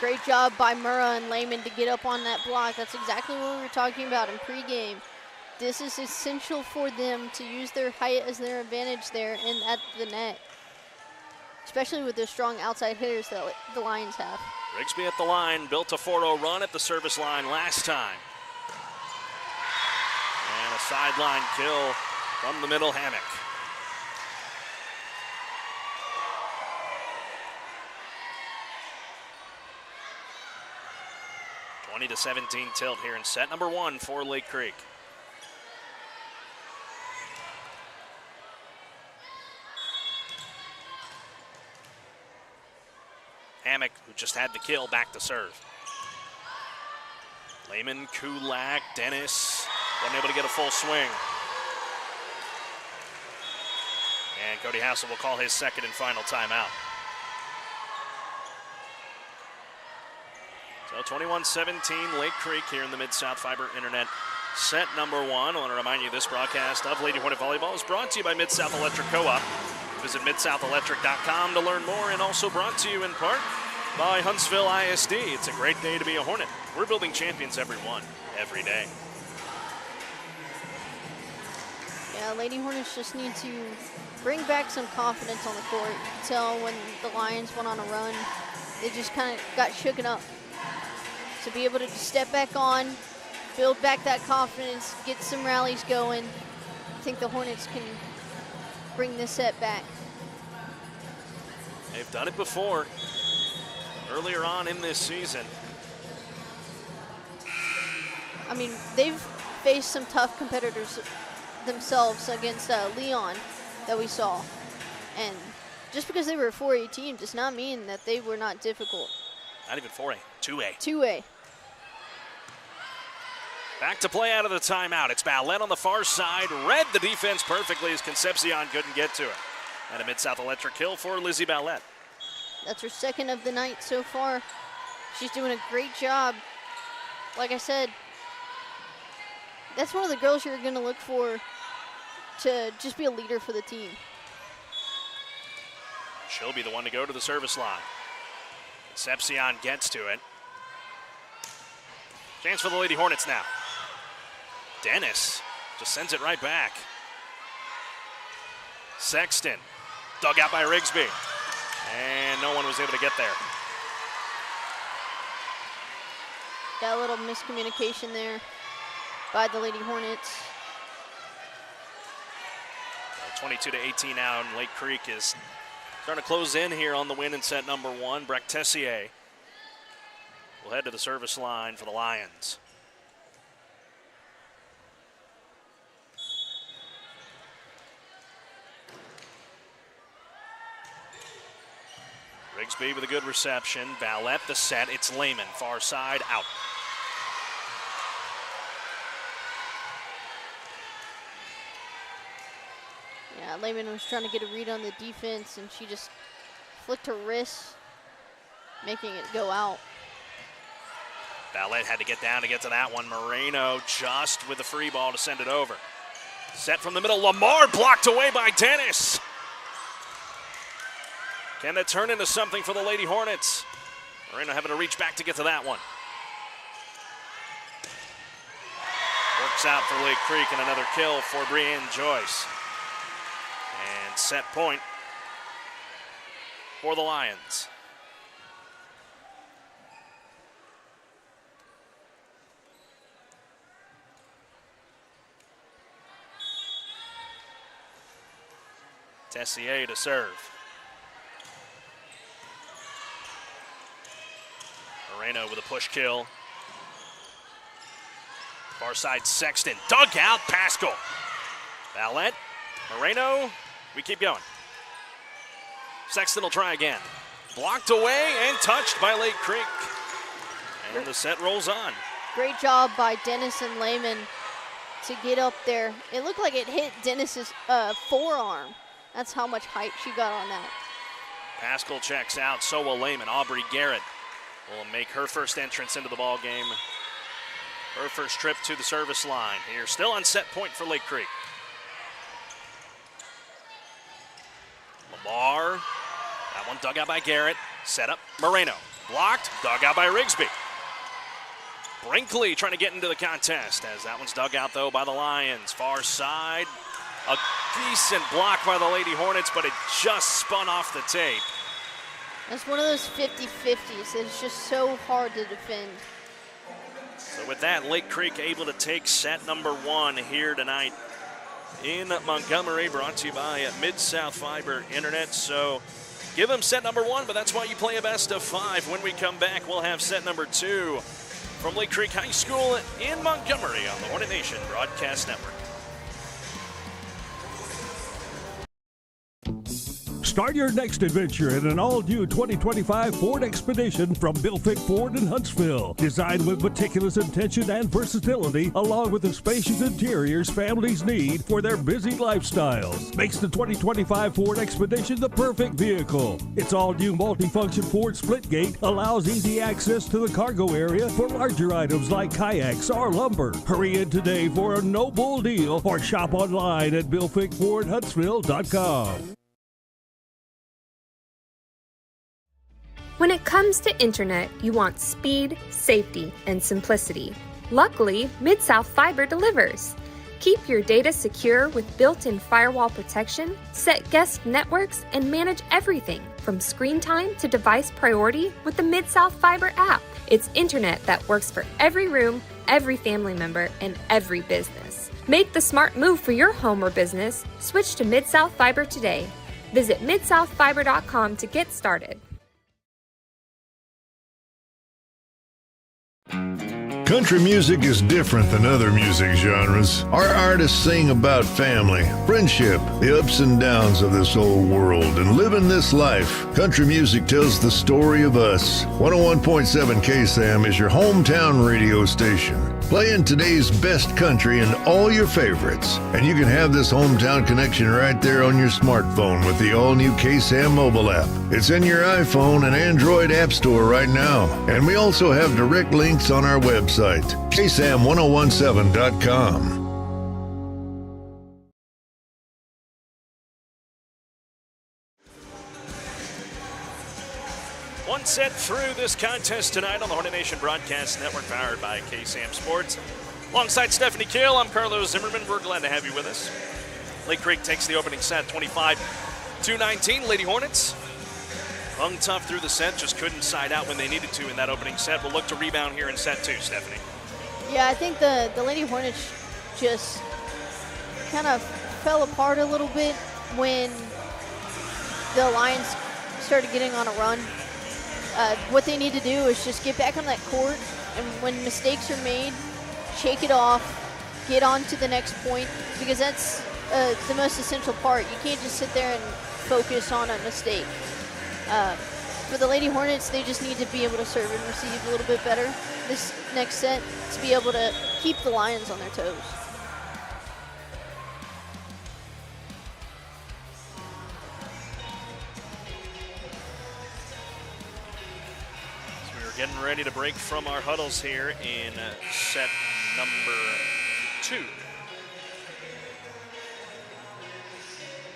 Great job by Murrah and Lehman to get up on that block. That's exactly what we were talking about in pregame. This is essential for them to use their height as their advantage there and at the net, especially with the strong outside hitters that the Lions have. Rigsby at the line, built a 4-0 run at the service line last time. And a sideline kill from the middle, Hammock. To 17 tilt here in set number 1 for Lake Creek. Hammock, who just had the kill, back to serve. Lehman, Kulak, Dennis, wasn't able to get a full swing. And Cody Hassel will call his second and final timeout. 21-17 Lake Creek here in the Mid-South Fiber Internet set number 1. I want to remind you this broadcast of Lady Hornet Volleyball is brought to you by Mid-South Electric Co-op. Visit midsouthelectric.com to learn more, and also brought to you in part by Huntsville ISD. It's a great day to be a Hornet. We're building champions every day. Yeah, Lady Hornets just need to bring back some confidence on the court. You can tell when the Lions went on a run, they just kind of got shooken up. To be able to just step back on, build back that confidence, get some rallies going, I think the Hornets can bring this set back. They've done it before, earlier on in this season. I mean, they've faced some tough competitors themselves against Leon that we saw. And just because they were a 4A team does not mean that they were not difficult. Not even 4A, 2A. 2A. Back to play out of the timeout. It's Ballette on the far side. Read the defense perfectly as Concepcion couldn't get to it. And a Mid-South Electric kill for Lizzie Ballette. That's her second of the night so far. She's doing a great job. Like I said, that's one of the girls you're going to look for to just be a leader for the team. She'll be the one to go to the service line. Concepcion gets to it. Chance for the Lady Hornets now. Dennis just sends it right back. Sexton, dug out by Rigsby. And no one was able to get there. Got a little miscommunication there by the Lady Hornets. 22-18 now, and Lake Creek is starting to close in here on the win in set number 1. Breck Tessier will head to the service line for the Lions. Rigsby with a good reception. Ballette the set. It's Lehman. Far side out. Yeah, Lehman was trying to get a read on the defense, and she just flicked her wrist, making it go out. Ballette had to get down to get to that one. Moreno just with the free ball to send it over. Set from the middle. Lamar blocked away by Dennis. Can that turn into something for the Lady Hornets? Moreno having to reach back to get to that one. Works out for Lake Creek, and another kill for Brianne Joyce. And set point for the Lions. Tessier to serve. Moreno with a push kill. Far side Sexton, dug out Pascal. Ballette, Moreno, we keep going. Sexton will try again. Blocked away and touched by Lake Creek. And the set rolls on. Great job by Dennis and Lehman to get up there. It looked like it hit Dennis's forearm. That's how much height she got on that. Pascal checks out, so will Lehman. Aubrey Garrett will make her first entrance into the ball game. Her first trip to the service line here. Still on set point for Lake Creek. Lamar, that one dug out by Garrett. Set up, Moreno. Blocked, dug out by Rigsby. Brinkley trying to get into the contest as that one's dug out though by the Lions. Far side, a decent block by the Lady Hornets, but it just spun off the tape. That's one of those 50-50s that is just so hard to defend. So with that, Lake Creek able to take set number 1 here tonight in Montgomery, brought to you by Mid-South Fiber Internet. So give them set number 1, but that's why you play a best of 5. When we come back, we'll have set number 2 from Lake Creek High School in Montgomery on the Hornet Nation Broadcast Network. Start your next adventure in an all-new 2025 Ford Expedition from Bilfick Ford in Huntsville. Designed with meticulous intention and versatility, along with the spacious interiors families need for their busy lifestyles, makes the 2025 Ford Expedition the perfect vehicle. Its all-new multifunction Ford Splitgate allows easy access to the cargo area for larger items like kayaks or lumber. Hurry in today for a no-bull deal or shop online at BilfickFordHuntsville.com. When it comes to internet, you want speed, safety, and simplicity. Luckily, Mid-South Fiber delivers. Keep your data secure with built-in firewall protection, set guest networks, and manage everything from screen time to device priority with the Mid-South Fiber app. It's internet that works for every room, every family member, and every business. Make the smart move for your home or business. Switch to Mid-South Fiber today. Visit midsouthfiber.com to get started. Country music is different than other music genres. Our artists sing about family, friendship, the ups and downs of this old world, and living this life. Country music tells the story of us. 101.7 KSAM is your hometown radio station, playing today's best country and all your favorites. And you can have this hometown connection right there on your smartphone with the all-new KSAM mobile app. It's in your iPhone and Android app store right now. And we also have direct links on our website, KSAM1017.com. One set through this contest tonight on the Hornet Nation Broadcast Network, powered by KSAM Sports. Alongside Stephanie Keele, I'm Carlos Zimmermann. We're glad to have you with us. Lake Creek takes the opening set, 25-19. Lady Hornets hung tough through the set, just couldn't side out when they needed to in that opening set. We'll look to rebound here in set two, Stephanie. Yeah, I think the Lady Hornets just kind of fell apart a little bit when the Lions started getting on a run. What they need to do is just get back on that court, and when mistakes are made, shake it off, get on to the next point, because that's the most essential part. You can't just sit there and focus on a mistake. For the Lady Hornets, they just need to be able to serve and receive a little bit better this next set to be able to keep the Lions on their toes. So we're getting ready to break from our huddles here in set number 2.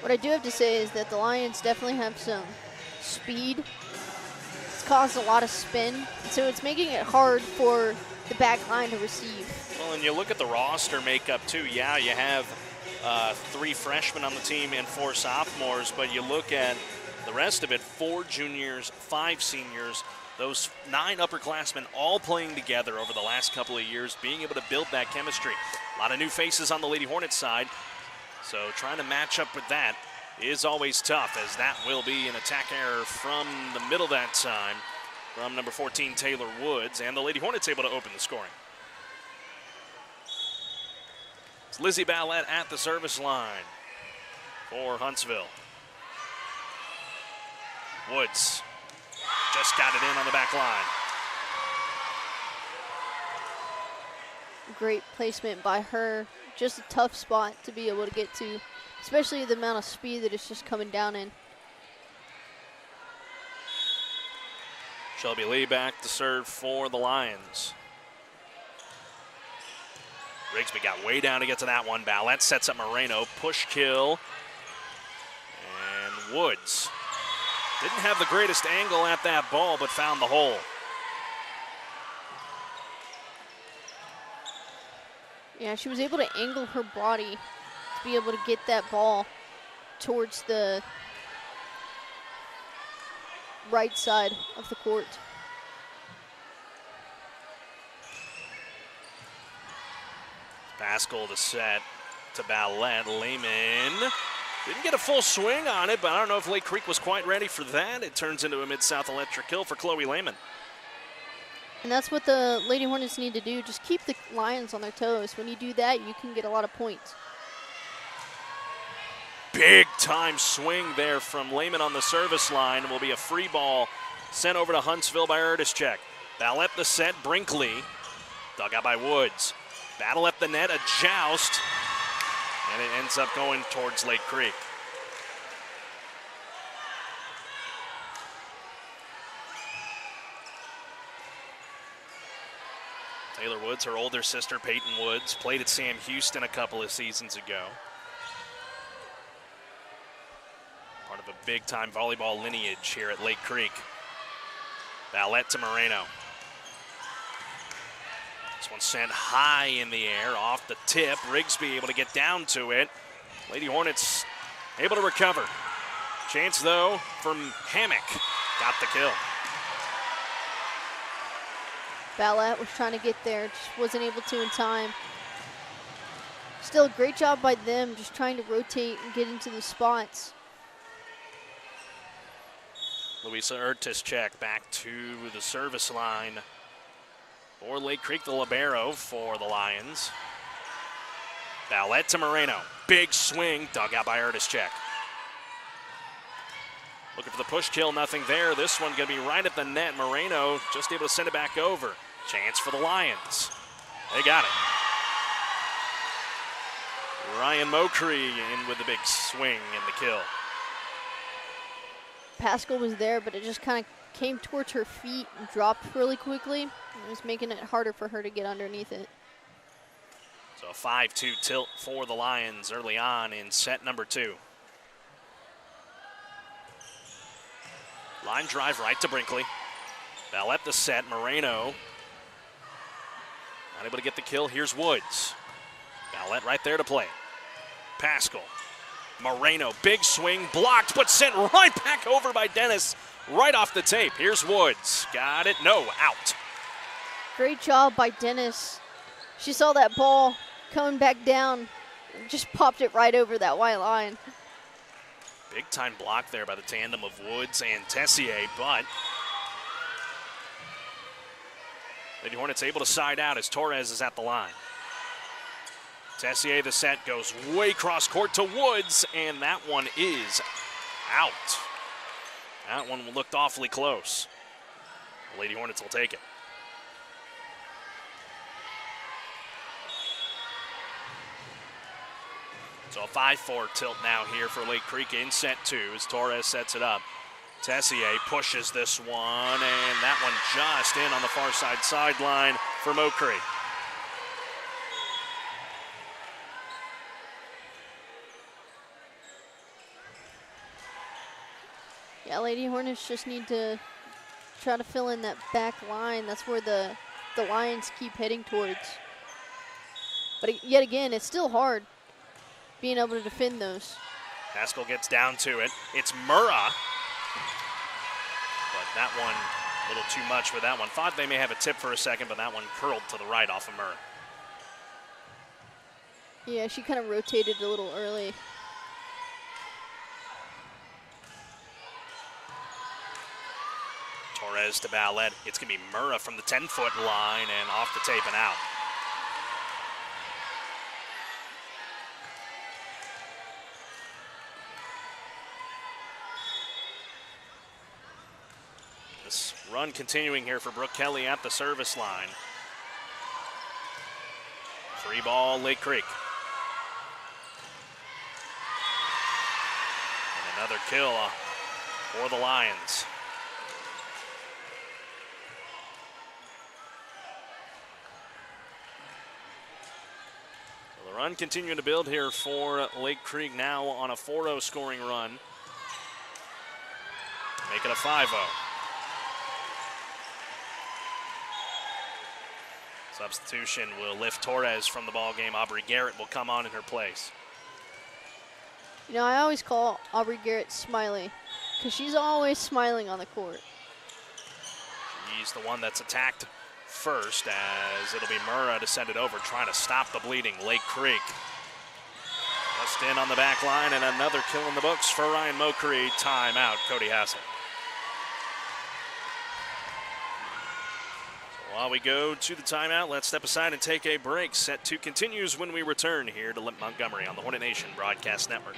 What I do have to say is that the Lions definitely have some speed. It's caused a lot of spin, so it's making it hard for the back line to receive. Well, and you look at the roster makeup too. Yeah, you have 3 freshmen on the team and 4 sophomores, but you look at the rest of it, 4 juniors, 5 seniors, those 9 upperclassmen all playing together over the last couple of years, being able to build that chemistry. A lot of new faces on the Lady Hornets side, so trying to match up with that is always tough, as that will be an attack error from the middle that time from number 14, Taylor Woods, and the Lady Hornets able to open the scoring. It's Lizzie Ballette at the service line for Huntsville. Woods just got it in on the back line. Great placement by her. Just a tough spot to be able to get to, especially the amount of speed that it's just coming down in. Shelby Lee back to serve for the Lions. Rigsby got way down to get to that one. Ballette sets up Moreno. Push kill. And Woods didn't have the greatest angle at that ball, but found the hole. Yeah, she was able to angle her body to be able to get that ball towards the right side of the court. Pascal to set to Ballette. Lehman didn't get a full swing on it, but I don't know if Lake Creek was quite ready for that. It turns into a Mid-South electric kill for Chloe Lehman. And that's what the Lady Hornets need to do. Just keep the Lions on their toes. When you do that, you can get a lot of points. big time swing there from Lehman on the service line. Will be a free ball sent over to Huntsville by Erdischek. Ballette the set, Brinkley. Dug out by Woods. Battle at the net, a joust. And it ends up going towards Lake Creek. Taylor Woods, her older sister, Peyton Woods, played at Sam Houston a couple of seasons ago. Part of a big-time volleyball lineage here at Lake Creek. Ballette to Moreno. This one sent high in the air, off the tip. Rigsby able to get down to it. Lady Hornets able to recover. Chance, though, from Hammock. Got the kill. Ballette was trying to get there, just wasn't able to in time. Still a great job by them, just trying to rotate and get into the spots. Louisa Ertischek back to the service line for Lake Creek, the libero for the Lions. Ballette to Moreno. Big swing, dug out by Ertischek. Looking for the push kill, nothing there. This one going to be right at the net. Moreno just able to send it back over. Chance for the Lions. They got it. Ryan Mokri in with the big swing and the kill. Pascal was there, but it just kind of came towards her feet and dropped really quickly. It was making it harder for her to get underneath it. So a 5-2 tilt for the Lions early on in set number 2. Line drive right to Brinkley. Ballette the set, Moreno. Not able to get the kill, here's Woods. Ballette right there to play. Pascal. Moreno, big swing, blocked, but sent right back over by Dennis, right off the tape. Here's Woods, got it, no, out. Great job by Dennis. She saw that ball coming back down, just popped it right over that white line. Big time block there by the tandem of Woods and Tessier, but Lady Hornets able to side out as Torres is at the line. Tessier, the set, goes way cross court to Woods, and that one is out. That one looked awfully close. The Lady Hornets will take it. So a 5-4 tilt now here for Lake Creek in set 2 as Torres sets it up. Tessier pushes this one, and that one just in on the far side sideline for Mokri. Yeah, Lady Hornets just need to try to fill in that back line. That's where the Lions keep heading towards. But yet again, it's still hard being able to defend those. Pascal gets down to it. It's Murrah. But that one, a little too much with that one. Thought they may have a tip for a second, but that one curled to the right off of Murrah. Yeah, she kind of rotated a little early. Torres to Ballette. It's going to be Murrah from the 10-foot line and off the tape and out. This run continuing here for Brooke Kelly at the service line. Free ball, Lake Creek. And another kill for the Lions. The run continuing to build here for Lake Creek, now on a 4-0 scoring run. Make it a 5-0. Substitution will lift Torres from the ball game. Aubrey Garrett will come on in her place. You know, I always call Aubrey Garrett Smiley because she's always smiling on the court. She's the one that's attacked first, as it'll be Murrah to send it over, trying to stop the bleeding. Lake Creek just in on the back line, and another kill in the books for Ryan Mokri. Timeout, Cody Hassel. So while we go to the timeout, let's step aside and take a break. Set 2 continues when we return here to Montgomery on the Hornet Nation Broadcast Network.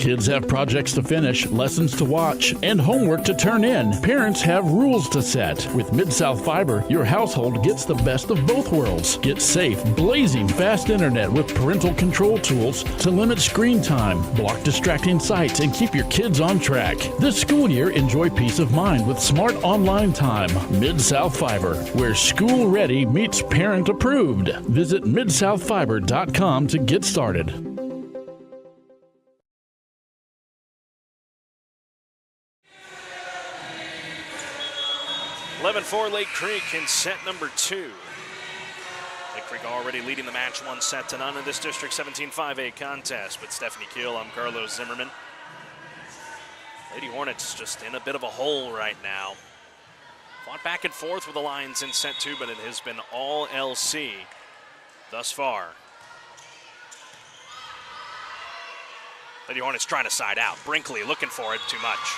Kids have projects to finish, lessons to watch, and homework to turn in. Parents have rules to set. With Mid-South Fiber, your household gets the best of both worlds. Get safe, blazing fast internet with parental control tools to limit screen time, block distracting sites, and keep your kids on track. This school year, enjoy peace of mind with smart online time. Mid-South Fiber, where school ready meets parent approved. Visit midsouthfiber.com to get started. 11-4 Lake Creek in set number 2. Lake Creek already leading the match 1-0 in this District 17-5A contest. With Stephanie Keele, I'm Carlos Zimmermann. Lady Hornets just in a bit of a hole right now. Fought back and forth with the Lions in set 2, but it has been all LC thus far. Lady Hornets trying to side out. Brinkley looking for it too much.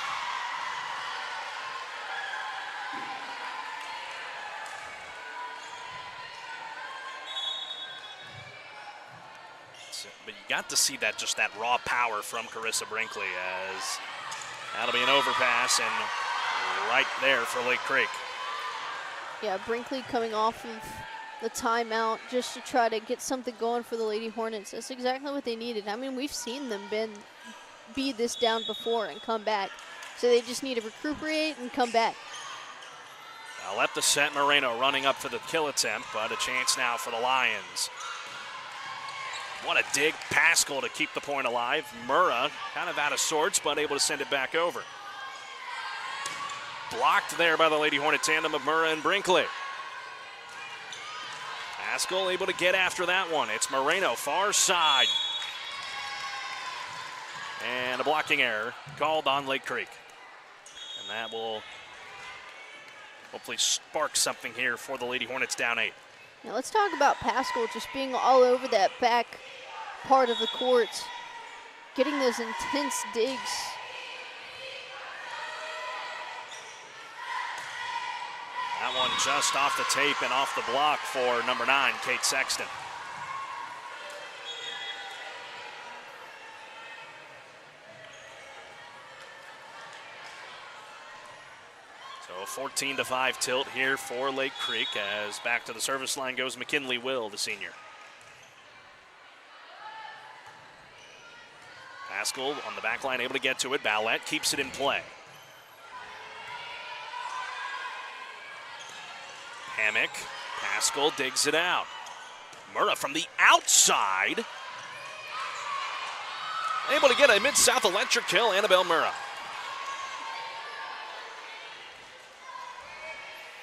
But you got to see that, just that raw power from Carissa Brinkley, as that'll be an overpass and right there for Lake Creek. Yeah, Brinkley coming off of the timeout just to try to get something going for the Lady Hornets. That's exactly what they needed. I mean, we've seen them be this down before and come back. So they just need to recuperate and come back. Now left the set, Moreno running up for the kill attempt, but a chance now for the Lions. What a dig, Pascal to keep the point alive. Murrah kind of out of sorts, but able to send it back over. Blocked there by the Lady Hornet tandem of Murrah and Brinkley. Pascal able to get after that one. It's Moreno, far side. And a blocking error called on Lake Creek. And that will hopefully spark something here for the Lady Hornets down 8. Now let's talk about Pascal just being all over that back part of the court, getting those intense digs. That one just off the tape and off the block for number 9, Kate Sexton. So a 14-5 tilt here for Lake Creek, as back to the service line goes McKinley Will, the senior. Pascal on the back line, able to get to it. Ballette keeps it in play. Hammock, Pascal digs it out. Murrah from the outside. Able to get a Mid-South electric kill, Annabelle Murrah.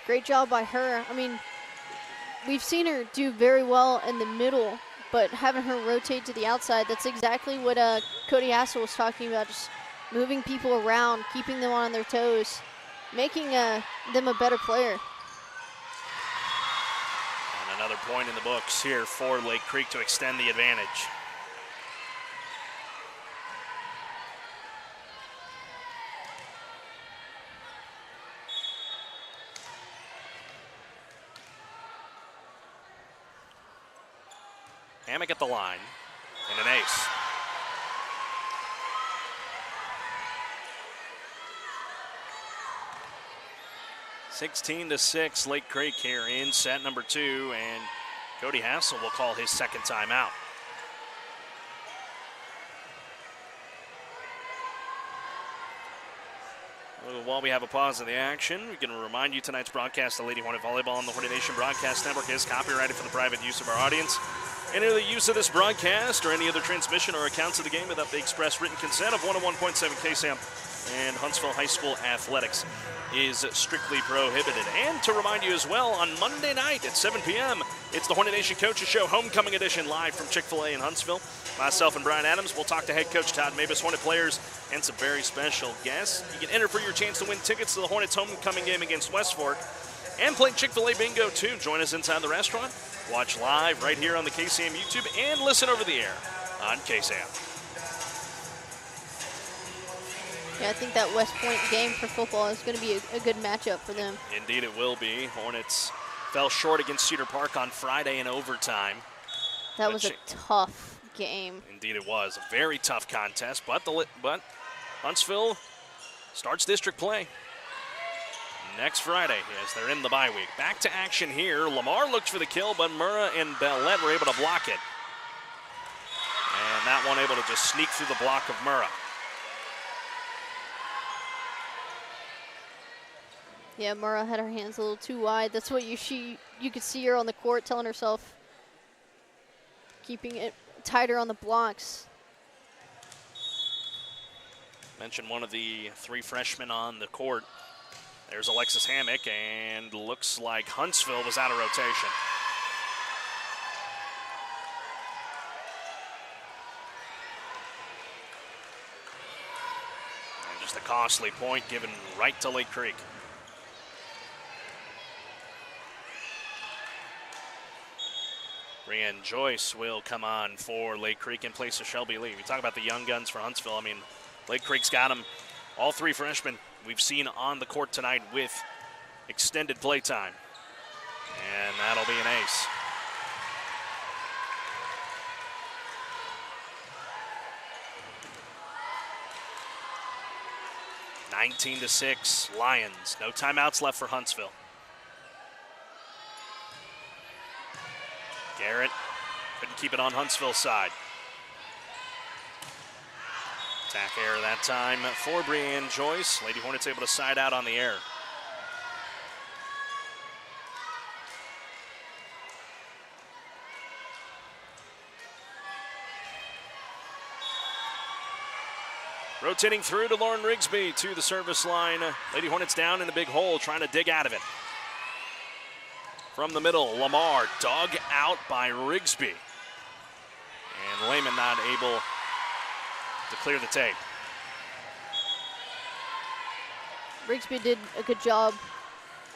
Great job by her. I mean, we've seen her do very well in the middle, but having her rotate to the outside, that's exactly what Cody Hassel was talking about, just moving people around, keeping them on their toes, making them a better player. And another point in the books here for Lake Creek to extend the advantage. Hammock at the line, and an ace. (16-6) Lake Creek here in set number 2, and Cody Hassel will call his second timeout. While we have a pause in the action, we can remind you tonight's broadcast of Lady Hornet Volleyball on the Hornet Nation Broadcast Network is copyrighted for the private use of our audience. Any other use of this broadcast or any other transmission or accounts of the game without the express written consent of 101.7 KSAM and Huntsville High School Athletics is strictly prohibited. And to remind you as well, on Monday night at 7 p.m., it's the Hornet Nation Coaches Show Homecoming Edition live from Chick-fil-A in Huntsville. Myself and Brian Adams will talk to head coach Todd Mavis, Hornet players, and some very special guests. You can enter for your chance to win tickets to the Hornets homecoming game against West Fork and play Chick-fil-A bingo too. Join us inside the restaurant. Watch live right here on the KSAM YouTube and listen over the air on KSAM. Yeah, I think that West Point game for football is going to be a good matchup for them. Indeed it will be. Hornets fell short against Cedar Park on Friday in overtime. That was a tough game. Indeed it was. A very tough contest, but Huntsville starts district play next Friday as they're in the bye week. Back to action here. Lamar looked for the kill, but Murrah and Bellette were able to block it. And that one able to just sneak through the block of Murrah. Yeah, Murrah had her hands a little too wide. That's what you could see her on the court telling herself, keeping it tighter on the blocks. Mentioned one of the 3 freshmen on the court. There's Alexis Hammock, and looks like Huntsville was out of rotation. And just a costly point given right to Lake Creek. Brienne Joyce will come on for Lake Creek in place of Shelby Lee. We talk about the young guns for Huntsville. I mean, Lake Creek's got them. All 3 freshmen we've seen on the court tonight with extended play time. And that'll be an ace. (19-6) Lions. No timeouts left for Huntsville. Garrett couldn't keep it on Huntsville's side. Attack error that time for Brienne Joyce. Lady Hornets able to side out on the air. Rotating through to Lauren Rigsby to the service line. Lady Hornets down in a big hole, trying to dig out of it. From the middle, Lamar dug out by Rigsby. And Lehman not able to clear the tape. Rigsby did a good job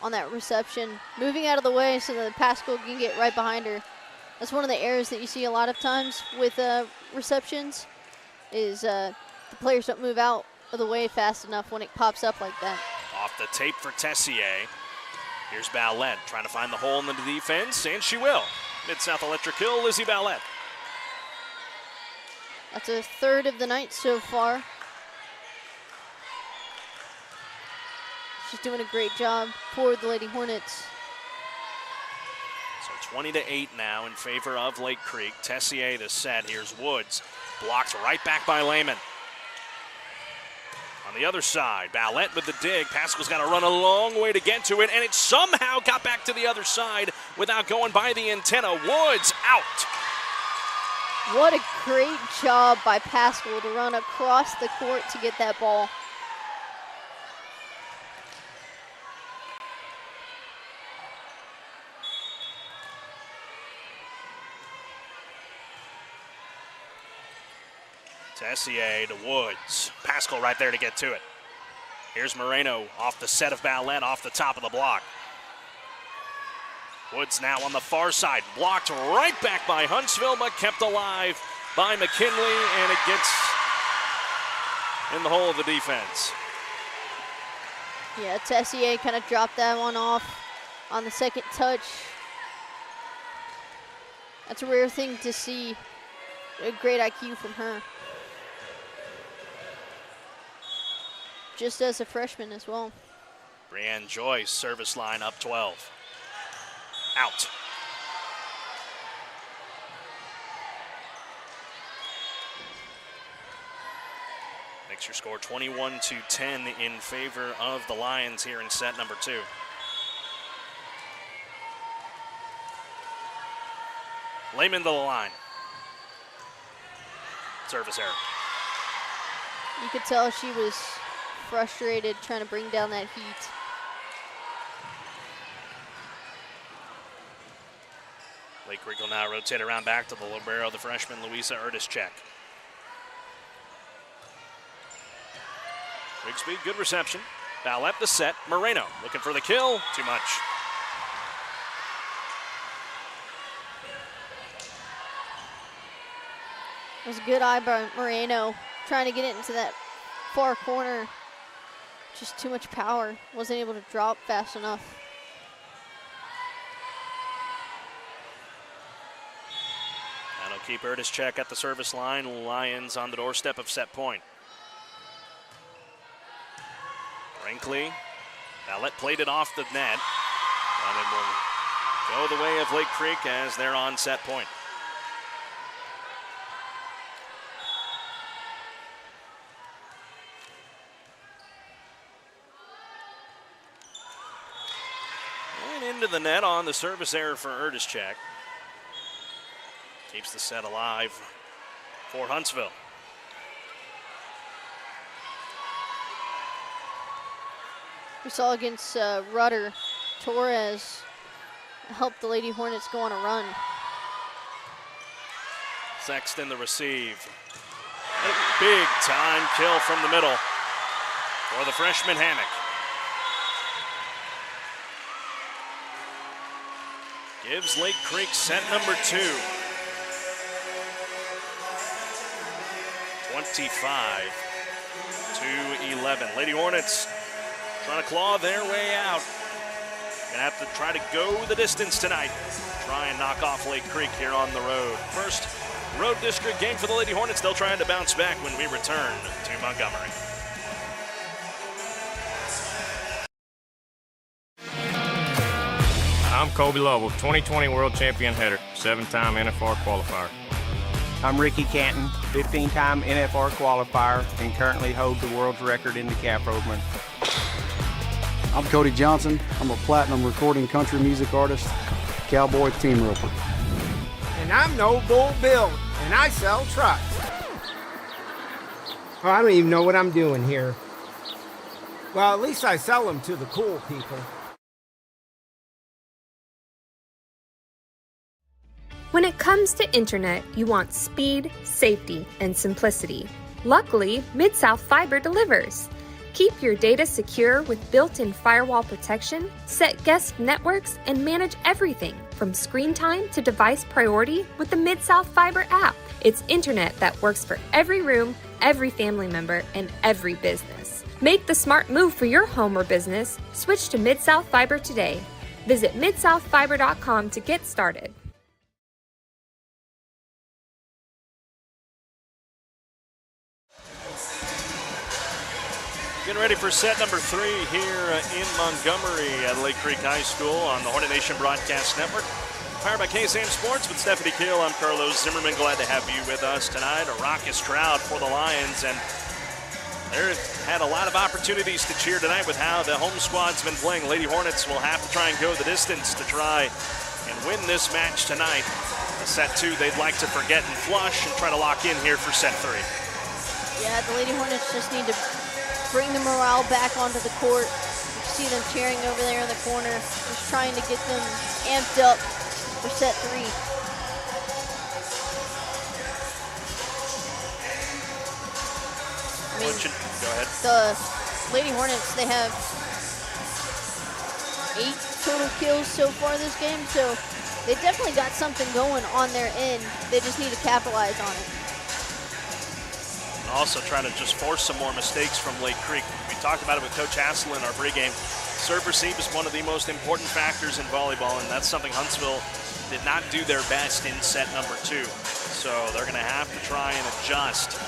on that reception, moving out of the way so that Pascal can get right behind her. That's one of the errors that you see a lot of times with receptions, is the players don't move out of the way fast enough when it pops up like that. Off the tape for Tessier. Here's Ballette trying to find the hole in the defense, and she will. Mid-South Electric Hill, Lizzie Ballette. That's a 3rd of the night so far. She's doing a great job for the Lady Hornets. So 20-8 now in favor of Lake Creek. Tessier the set. Here's Woods. Blocked right back by Lehman. On the other side, Ballette with the dig. Pascal's got to run a long way to get to it, and it somehow got back to the other side without going by the antenna. Woods out. What a great job by Pascal to run across the court to get that ball. Tessier to Woods. Pascal right there to get to it. Here's Moreno off the set of Ballette, off the top of the block. Woods now on the far side. Blocked right back by Huntsville, but kept alive by McKinley, and it gets in the hole of the defense. Yeah, Tessier kind of dropped that one off on the second touch. That's a rare thing to see. A great IQ from her. Just as a freshman as well. Brienne Joyce, service line up 12. Out. Makes your score 21-10 in favor of the Lions here in set number 2. Lehman to the line. Service error. You could tell she was frustrated trying to bring down that heat. Lake Creek will now rotate around back to the libero, the freshman Louisa Erdischek. Rigsby, good reception. Ballette the set. Moreno looking for the kill. Too much. It was a good eye by Moreno, trying to get it into that far corner. Just too much power. Wasn't able to drop fast enough. That'll They'll keep Erdős at the service line. Lions on the doorstep of set point. Brinkley, Ballett played it off the net, and it will go the way of Lake Creek as they're on set point. And into the net on the service error for Erdős. Keeps the set alive for Huntsville. We saw against Rudder, Torres helped the Lady Hornets go on a run. Sexton the receive. A big time kill from the middle for the freshman Hammock. Gives Lake Creek set number 2. 25-11. Lady Hornets trying to claw their way out. Gonna have to try to go the distance tonight. Try and knock off Lake Creek here on the road. First road district game for the Lady Hornets. They'll try to bounce back when we return to Montgomery. I'm Kobe Lovell, 2020 World Champion header, 7-time NFR qualifier. I'm Ricky Canton, 15-time NFR qualifier, and currently hold the world's record in the cap roping. I'm Cody Johnson. I'm a platinum recording country music artist, cowboy team roper. And I'm No Bull Bill, and I sell trucks. Oh, I don't even know what I'm doing here. Well, at least I sell them to the cool people. When it comes to internet, you want speed, safety, and simplicity. Luckily, Mid-South Fiber delivers. Keep your data secure with built-in firewall protection, set guest networks, and manage everything from screen time to device priority with the Mid-South Fiber app. It's internet that works for every room, every family member, and every business. Make the smart move for your home or business. Switch to Mid-South Fiber today. Visit midsouthfiber.com to get started. Getting ready for set number 3 here in Montgomery at Lake Creek High School on the Hornet Nation Broadcast Network. Powered by KSAM Sports with Stephanie Keele. I'm Carlos Zimmermann. Glad to have you with us tonight. A raucous crowd for the Lions, and they've had a lot of opportunities to cheer tonight with how the home squad's been playing. Lady Hornets will have to try and go the distance to try and win this match tonight. Set 2 they'd like to forget and flush and try to lock in here for set 3. Yeah, the Lady Hornets just need to bring the morale back onto the court. You see them cheering over there in the corner, just trying to get them amped up for set 3. I mean, go ahead. The Lady Hornets, they have 8 total kills so far this game, so they definitely got something going on their end. They just need to capitalize on it. Also trying to just force some more mistakes from Lake Creek. We talked about it with Coach Hassel in our pregame. Serve receive is one of the most important factors in volleyball, and that's something Huntsville did not do their best in set number 2. So they're going to have to try and adjust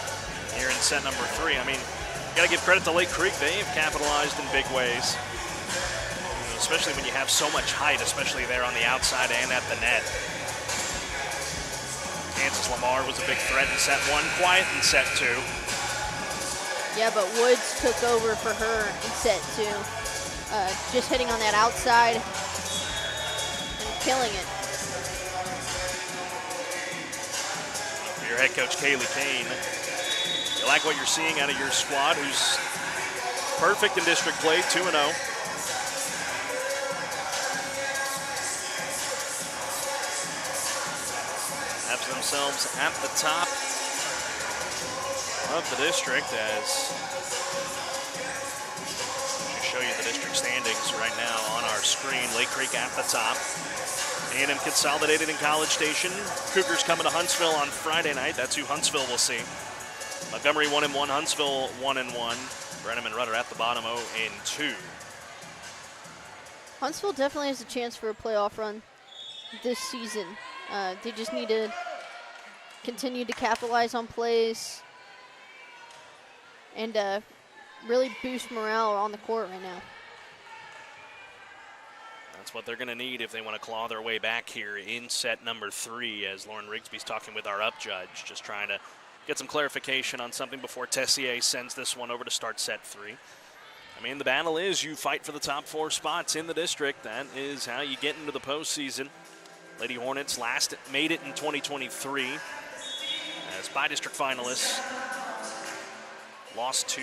here in set number 3. I mean, you got to give credit to Lake Creek. They've capitalized in big ways, especially when you have so much height, especially there on the outside and at the net. Kansas Lamar was a big threat in set 1, quiet in set 2. Yeah, but Woods took over for her in set 2. Just hitting on that outside and killing it. Your head coach, Keele, you like what you're seeing out of your squad, who's perfect in district play, 2-0. Have themselves at the top of the district as we show you the district standings right now on our screen. Lake Creek at the top. A&M consolidated in College Station. Cougars coming to Huntsville on Friday night. That's who Huntsville will see. Montgomery 1-1, Huntsville 1-1. Brenham and Rudder at the bottom 0-2. Huntsville definitely has a chance for a playoff run this season. They just need to continue to capitalize on plays and really boost morale on the court right now. That's what they're going to need if they want to claw their way back here in set number 3, as Lauren Rigsby's talking with our up judge, just trying to get some clarification on something before Tessier sends this one over to start set 3. I mean, the battle is you fight for the top 4 spots in the district. That is how you get into the postseason. Lady Hornets last made it in 2023 as by-district finalists. Lost to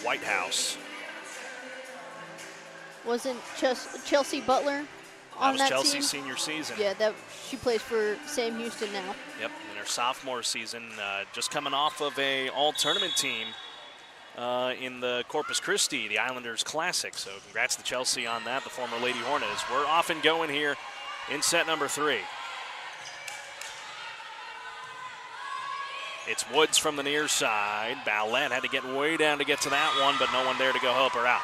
White House. Wasn't Chelsea Butler on that team? That was Chelsea's senior season. Yeah, she plays for Sam Houston now. Yep, in her sophomore season, just coming off of a all-tournament team in the Corpus Christi, the Islanders Classic. So congrats to Chelsea on that, the former Lady Hornets. We're off and going here in set number 3. It's Woods from the near side. Ballette had to get way down to get to that one, but no one there to go help her out.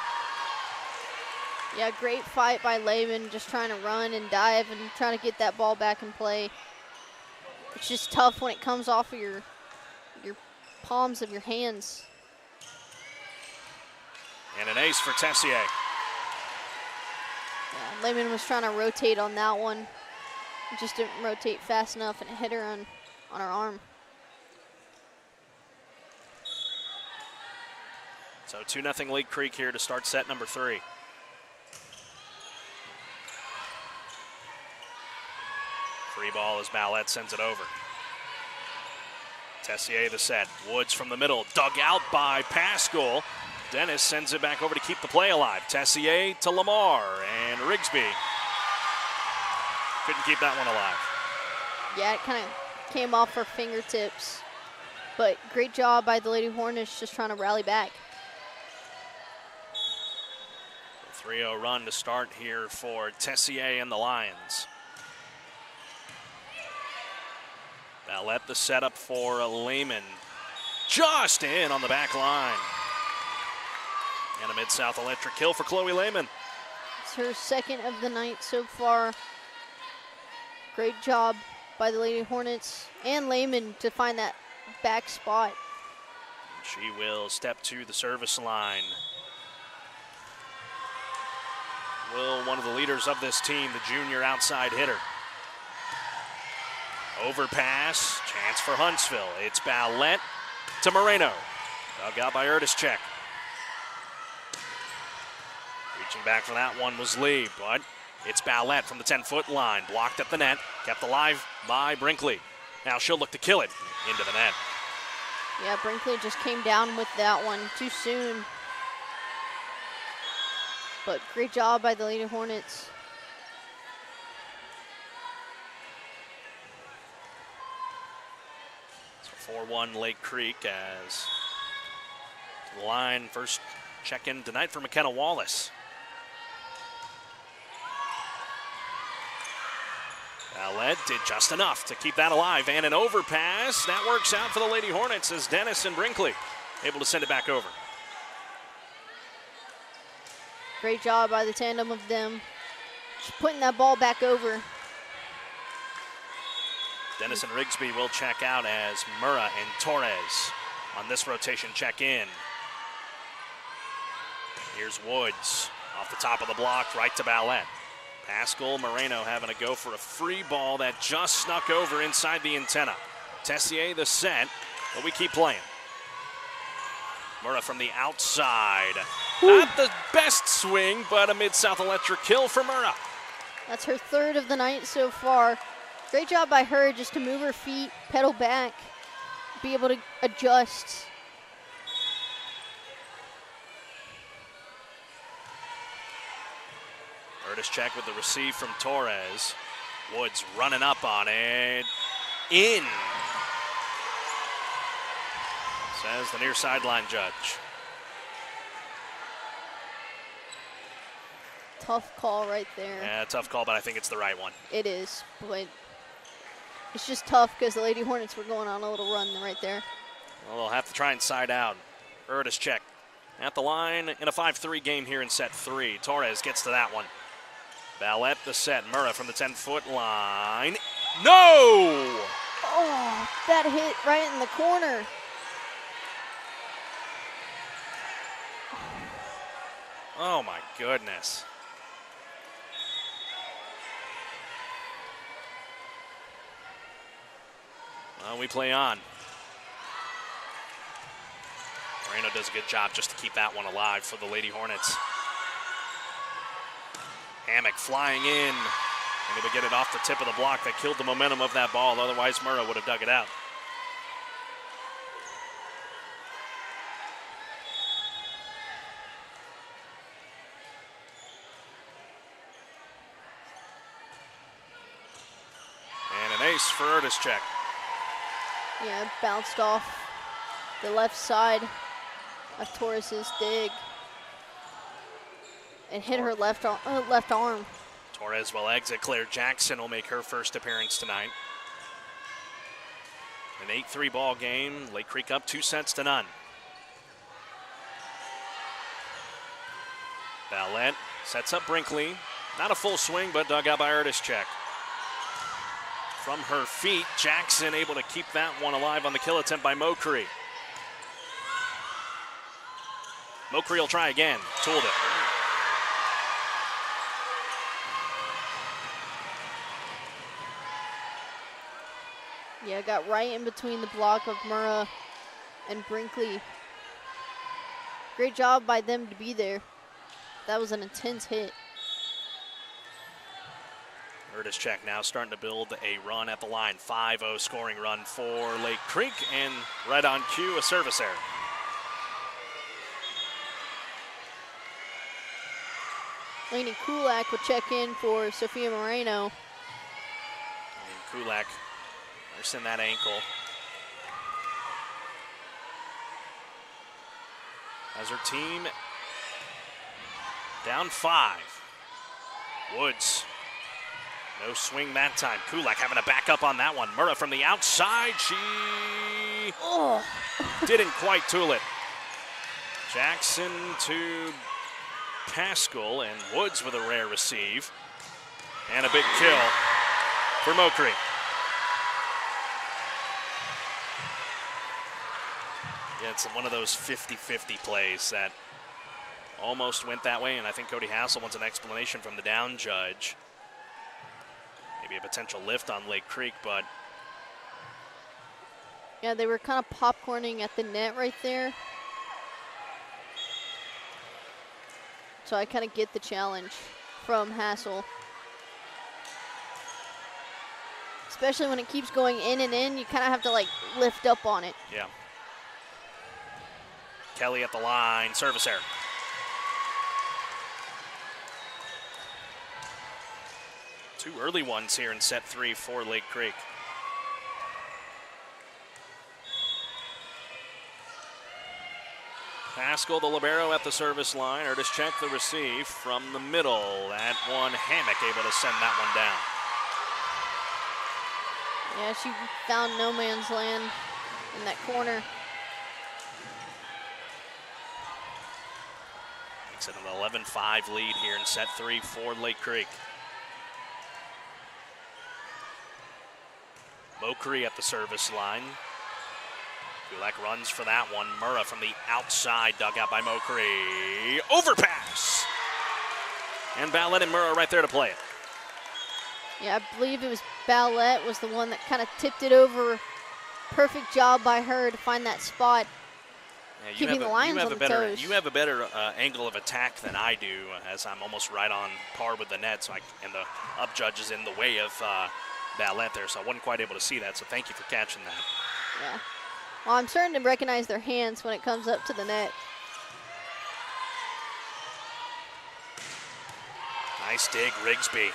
Yeah, great fight by Lehman, just trying to run and dive and trying to get that ball back in play. It's just tough when it comes off of your palms of your hands. And an ace for Tessier. Yeah, Lehman was trying to rotate on that one. It just didn't rotate fast enough, and it hit her on her arm. So 2-0 Lake Creek here to start set number 3. Free ball as Ballette sends it over. Tessier the set. Woods from the middle, dug out by Pascal. Dennis sends it back over to keep the play alive. Tessier to Lamar, and Rigsby couldn't keep that one alive. Yeah, it kind of came off her fingertips, but great job by the Lady Hornets just trying to rally back. 3-0 run to start here for Tessier and the Lions. Ballette the setup for Lehman. Just in on the back line. And a Mid-South electric kill for Chloe Lehman. It's her second of the night so far. Great job by the Lady Hornets and Lehman to find that back spot. She will step to the service line. Will, one of the leaders of this team, the junior outside hitter. Overpass, chance for Huntsville. It's Ballette to Moreno. Dug out by Erdischek. Reaching back for that one was Lee, but it's Ballette from the 10-foot line. Blocked at the net, kept alive by Brinkley. Now she'll look to kill it into the net. Yeah, Brinkley just came down with that one too soon. But great job by the Lady Hornets. So 4-1 Lake Creek as the line first check-in tonight for McKenna Wallace. Ballette did just enough to keep that alive, and an overpass. That works out for the Lady Hornets as Dennis and Brinkley able to send it back over. Great job by the tandem of them. Just putting that ball back over. Dennis and Rigsby will check out as Murrah and Torres on this rotation check in. Here's Woods off the top of the block, right to Ballette. Pascal Moreno having a go for a free ball that just snuck over inside the antenna. Tessier the set, but we keep playing. Murrah from the outside. Not the best swing, but a Mid-South electric kill for Murrah. That's her third of the night so far. Great job by her just to move her feet, pedal back, be able to adjust. Erdischek with the receive from Torres. Woods running up on it. In. Says the near sideline judge. Tough call right there. Yeah, tough call, but I think it's the right one. It is, but it's just tough because the Lady Hornets were going on a little run right there. Well, they'll have to try and side out. Erdischek at the line in a 5-3 game here in set 3. Torres gets to that one. Ballette the set. Murrah from the 10-foot line. No! Oh, that hit right in the corner. Oh my goodness. Well, we play on. Moreno does a good job just to keep that one alive for the Lady Hornets. Hammock flying in. Able to get it off the tip of the block that killed the momentum of that ball. Otherwise, Murrah would have dug it out. And an ace for Erdischek. Yeah, bounced off the left side of Torres's dig and hit her left arm. Torres will exit. Claire Jackson will make her first appearance tonight. An 8-3 ball game. Lake Creek up 2-0. Ballette sets up Brinkley. Not a full swing, but dug out by Erdischek. From her feet, Jackson able to keep that one alive on the kill attempt by Mokri. Mokri will try again. Tooled it. Yeah, got right in between the block of Murrah and Brinkley. Great job by them to be there. That was an intense hit. Erdischek now starting to build a run at the line. 5-0 scoring run for Lake Creek, and right on cue, a service error. Lainey Kulak will check in for Sophia Moreno. And Kulak nursing that ankle. As her team down 5. Woods. No swing that time. Kulak having to back up on that one. Murrah from the outside. She didn't quite tool it. Jackson to Pascal, and Woods with a rare receive. And a big kill for Mokri. Yeah, it's one of those 50-50 plays that almost went that way, and I think Cody Hassel wants an explanation from the down judge. Maybe a potential lift on Lake Creek, but yeah, they were kind of popcorning at the net right there. So I kind of get the challenge from Hassel. Especially when it keeps going in and in, you kind of have to like lift up on it. Yeah. Kelly at the line, service error. Two early ones here in set 3 for Lake Creek. Pascal, the libero at the service line. Erdischek the receive from the middle. That one, Hammock able to send that one down. Yeah, she found no man's land in that corner. Makes it an 11-5 lead here in set 3 for Lake Creek. Mokri at the service line. Kulak runs for that one. Murrah from the outside, dug out by Mokri. Overpass! And Ballette and Murrah right there to play it. Yeah, I believe it was Ballette was the one that kind of tipped it over. Perfect job by her to find that spot. Yeah, keeping the Lions on the toes. You have a better angle of attack than I do, as I'm almost right on par with the net, and the up judge is in the way of Ballette there, so I wasn't quite able to see that, so thank you for catching that. Yeah. Well, I'm starting to recognize their hands when it comes up to the net. Nice dig, Rigsby.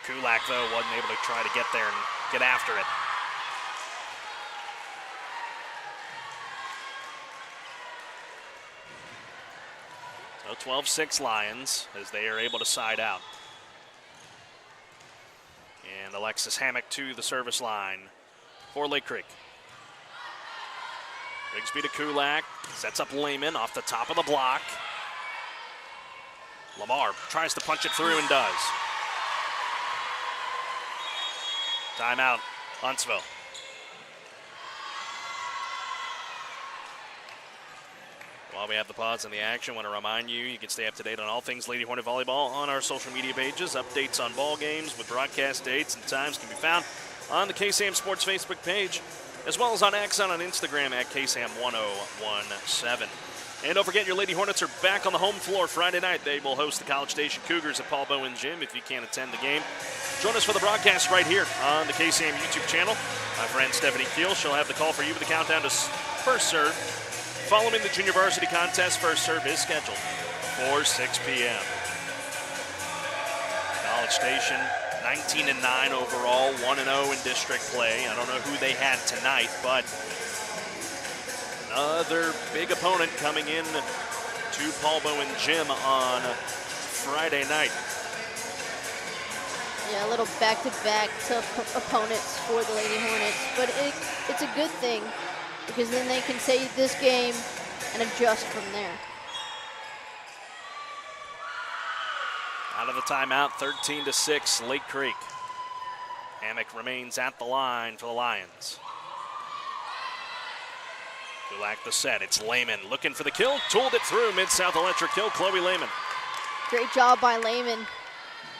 Kulak, though, wasn't able to try to get there and get after it. So 12-6 Lions as they are able to side out. And Alexis Hammock to the service line for Lake Creek. Rigsby to Kulak, sets up Lehman off the top of the block. Lamar tries to punch it through and does. Timeout, Huntsville. While we have the pause in the action, I want to remind you, you can stay up to date on all things Lady Hornet Volleyball on our social media pages. Updates on ball games with broadcast dates and times can be found on the KSAM Sports Facebook page, as well as on X and on Instagram at KSAM-1017. And don't forget, your Lady Hornets are back on the home floor Friday night. They will host the College Station Cougars at Paul Bowen Gym. If you can't attend the game, join us for the broadcast right here on the KSAM YouTube channel. My friend Stephanie Keele, she'll have the call for you with the countdown to first serve. Following the junior varsity contest, first serve is scheduled for 6 p.m. College Station, 19-9 overall, 1-0 in district play. I don't know who they had tonight, but another big opponent coming in to Paul Bowen Gym on Friday night. Yeah, a little back-to-back tough opponents for the Lady Hornets, but it's a good thing, because then they can save this game and adjust from there. Out of the timeout, 13-6, Lake Creek. Hammock remains at the line for the Lions. Gulak the set, it's Lehman looking for the kill, tooled it through, Mid-South Electric kill, Chloe Lehman. Great job by Lehman.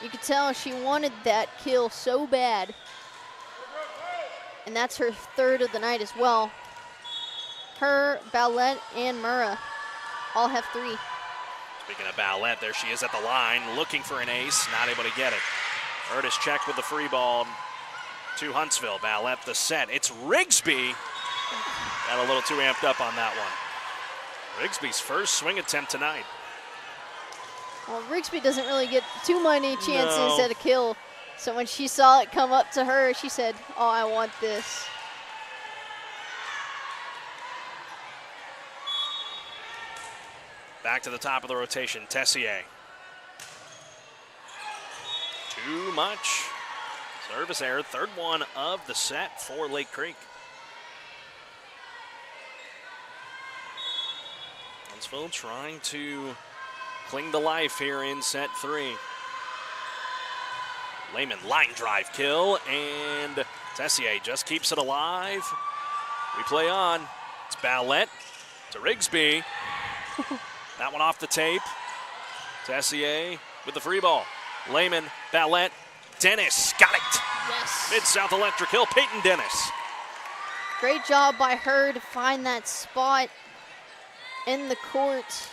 You could tell she wanted that kill so bad. And that's her third of the night as well. Her, Ballette, and Murrah all have 3. Speaking of Ballette, there she is at the line, looking for an ace, not able to get it. Curtis checked with the free ball to Huntsville. Ballette the set, it's Rigsby. Got a little too amped up on that one. Rigsby's first swing attempt tonight. Well, Rigsby doesn't really get too many chances at a kill. So when she saw it come up to her, she said, oh, I want this. Back to the top of the rotation, Tessier. Too much. Service error, third one of the set for Lake Creek. Huntsville trying to cling to life here in set 3. Lehman line drive kill, and Tessier just keeps it alive. We play on. It's Ballette to Rigsby. That one off the tape. Tessier with the free ball. Lehman, Ballette, Dennis got it. Yes. Mid-South Electric Hill, Peyton Dennis. Great job by her to find that spot in the court.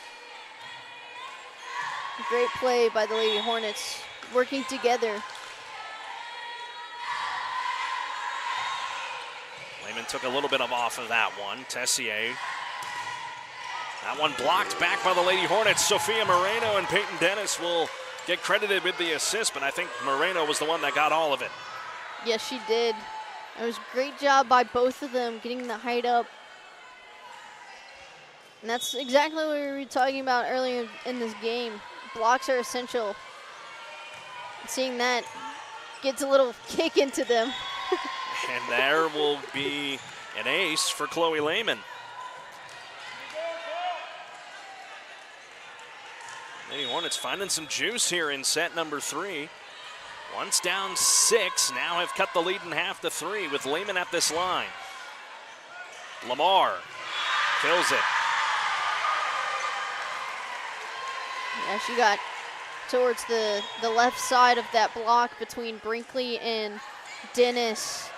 Great play by the Lady Hornets, working together. Lehman took a little bit off of that one. Tessier. That one blocked back by the Lady Hornets. Sophia Moreno and Peyton Dennis will get credited with the assist, but I think Moreno was the one that got all of it. Yes, she did. It was a great job by both of them getting the height up. And that's exactly what we were talking about earlier in this game. Blocks are essential. Seeing that gets a little kick into them. And there will be an ace for Chloe Lehman. Lady Hornets finding some juice here in set number 3. Once down 6, now have cut the lead in half to 3 with Lehman at this line. Lamar kills it. Yeah, she got towards the left side of that block between Brinkley and Dennis,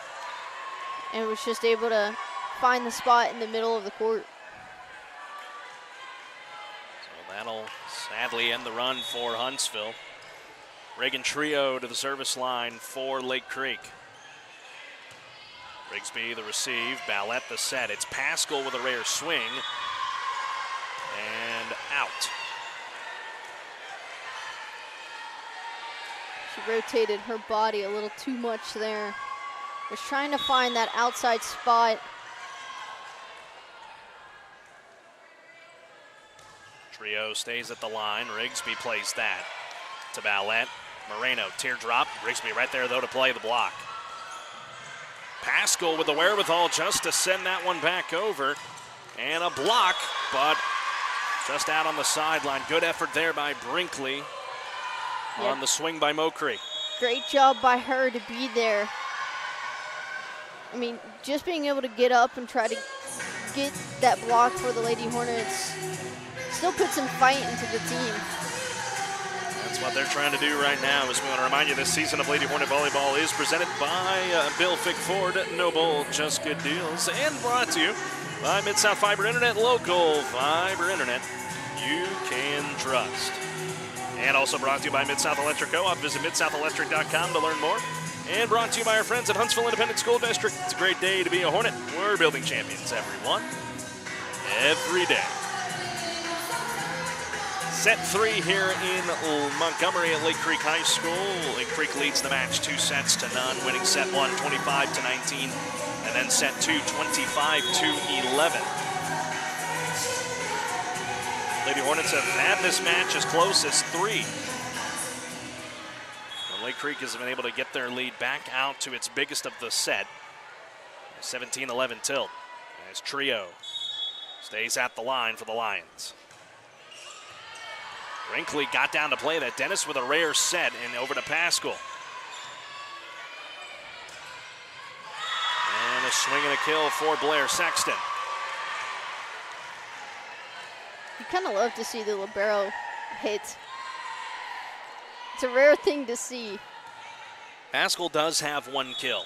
and was just able to find the spot in the middle of the court. So that'll sadly end the run for Huntsville. Reagan Trio to the service line for Lake Creek. Rigsby the receive, Ballette the set. It's Pascal with a rare swing, and out. She rotated her body a little too much there. Was trying to find that outside spot. Trio stays at the line. Rigsby plays that to Ballette. Moreno, teardrop. Rigsby right there, though, to play the block. Pascal with the wherewithal just to send that one back over. And a block, but just out on the sideline. Good effort there by Brinkley on the swing by Mokri. Great job by her to be there. I mean, just being able to get up and try to get that block for the Lady Hornets. Still put some fight into the team. That's what they're trying to do right now. As we want to remind you, this season of Lady Hornet Volleyball is presented by Bill Fick Ford, Noble, Just Good Deals, and brought to you by Mid-South Fiber Internet, local fiber internet you can trust. And also brought to you by Mid-South Electric Co-op. Visit midsouthelectric.com to learn more. And brought to you by our friends at Huntsville Independent School District. It's a great day to be a Hornet. We're building champions, everyone, every day. Set 3 here in Montgomery at Lake Creek High School. Lake Creek leads the match 2-0, winning set 1 25-19, and then set 2 25-11. Lady Hornets have had this match as close as 3. And Lake Creek has been able to get their lead back out to its biggest of the set. 17-11 tilt as Trio stays at the line for the Lions. Brinkley got down to play that. Dennis with a rare set and over to Pascal. And a swing and a kill for Blair Sexton. You kind of love to see the libero hit. It's a rare thing to see. Pascal does have 1 kill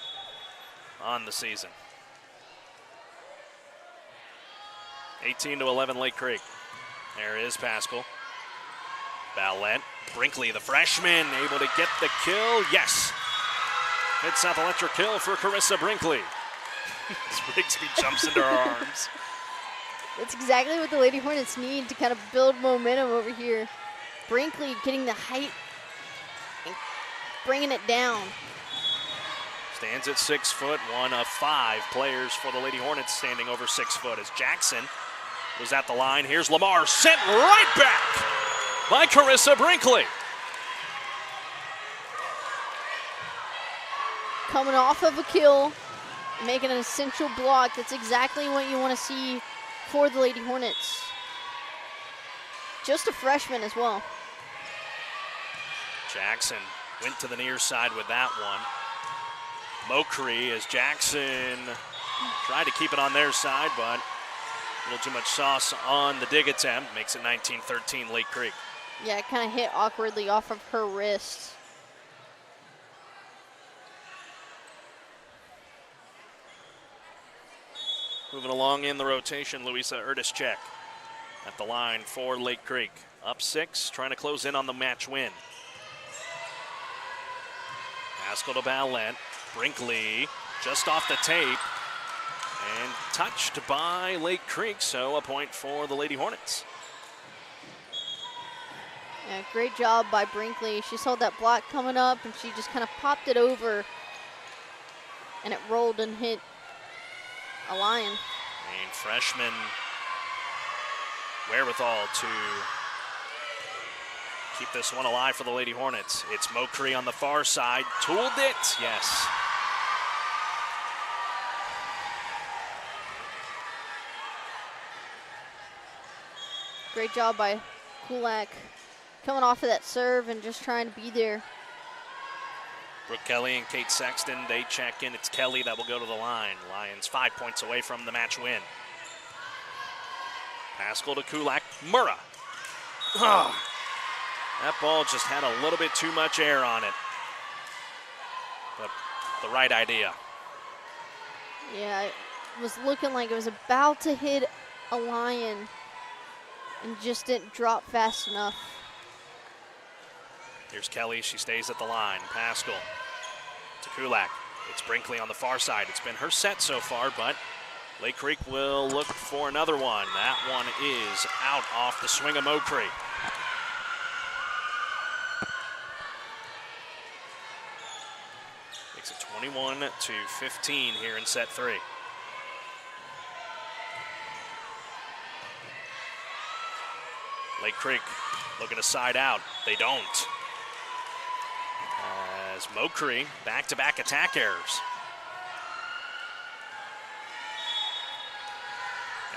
on the season. 18-11 Lake Creek. There is Pascal. Ballette, Brinkley, the freshman, able to get the kill. Yes. Mid-South Electric kill for Carissa Brinkley. As Rigsby jumps into her arms. That's exactly what the Lady Hornets need to kind of build momentum over here. Brinkley getting the height and bringing it down. Stands at 6 foot, 1 of 5 players for the Lady Hornets standing over 6 foot as Jackson was at the line. Here's Lamar, sent right back by Carissa Brinkley. Coming off of a kill, making an essential block. That's exactly what you want to see for the Lady Hornets. Just a freshman as well. Jackson went to the near side with that one. Mokri as Jackson tried to keep it on their side, but a little too much sauce on the dig attempt. Makes it 19-13 Lake Creek. Yeah, it kind of hit awkwardly off of her wrist. Moving along in the rotation, Luisa Erdischek at the line for Lake Creek. Up 6, trying to close in on the match win. Pascal to Ballette. Brinkley just off the tape and touched by Lake Creek, so a point for the Lady Hornets. Yeah, great job by Brinkley. She saw that block coming up and she just kind of popped it over and it rolled and hit a Lion. And freshman wherewithal to keep this one alive for the Lady Hornets. It's Mokri on the far side, tooled it, yes. Great job by Kulak. Coming off of that serve and just trying to be there. Brooke Kelly and Kate Sexton, they check in. It's Kelly that will go to the line. Lions 5 points away from the match win. Pascal to Kulak. Murrah. Oh, that ball just had a little bit too much air on it. But the right idea. Yeah, it was looking like it was about to hit a Lion and just didn't drop fast enough. Here's Kelly, she stays at the line. Pascal to Kulak. It's Brinkley on the far side. It's been her set so far, but Lake Creek will look for another one. That one is out off the swing of Mokri. Makes it 21-15 here in set 3. Lake Creek looking to side out. They don't. As Mokri, back-to-back attack errors.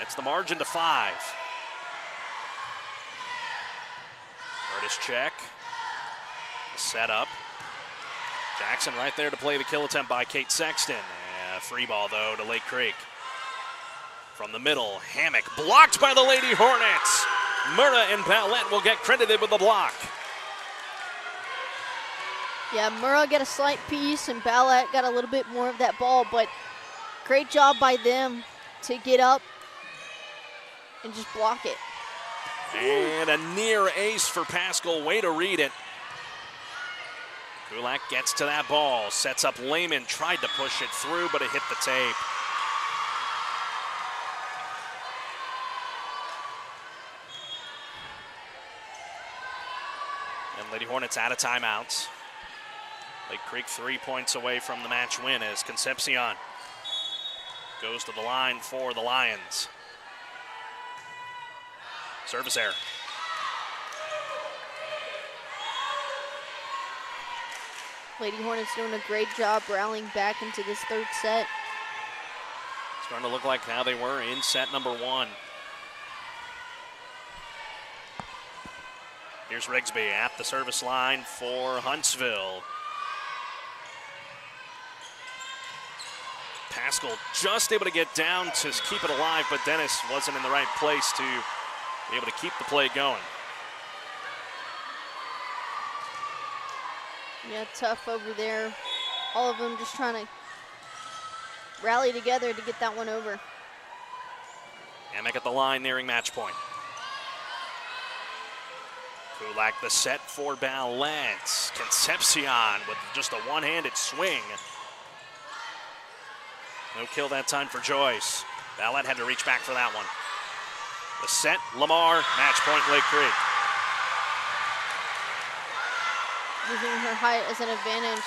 It's the margin to 5. Curtis check. Set up. Jackson right there to play the kill attempt by Kate Sexton. Free ball, though, to Lake Creek. From the middle, Hammock blocked by the Lady Hornets. Murrah and Ballette will get credited with the block. Yeah, Murrah got a slight piece and Ballette got a little bit more of that ball, but great job by them to get up and just block it. And a near ace for Pascal. Way to read it. Kulak gets to that ball, sets up Lehman, tried to push it through, but it hit the tape. And Lady Hornets out of timeouts. Lake Creek 3 points away from the match win as Concepcion goes to the line for the Lions. Service error. Lady Hornets doing a great job rallying back into this third set. Starting to look like how they were in set number 1. Here's Rigsby at the service line for Huntsville. Pascal just able to get down to keep it alive, but Dennis wasn't in the right place to be able to keep the play going. Yeah, tough over there. All of them just trying to rally together to get that one over. Hammock at the line nearing match point. Kulak the set for Ballette. Concepcion with just a one-handed swing. No kill that time for Joyce. Ballette had to reach back for that one. The set, Lamar, match point Lake Creek. Using her height as an advantage.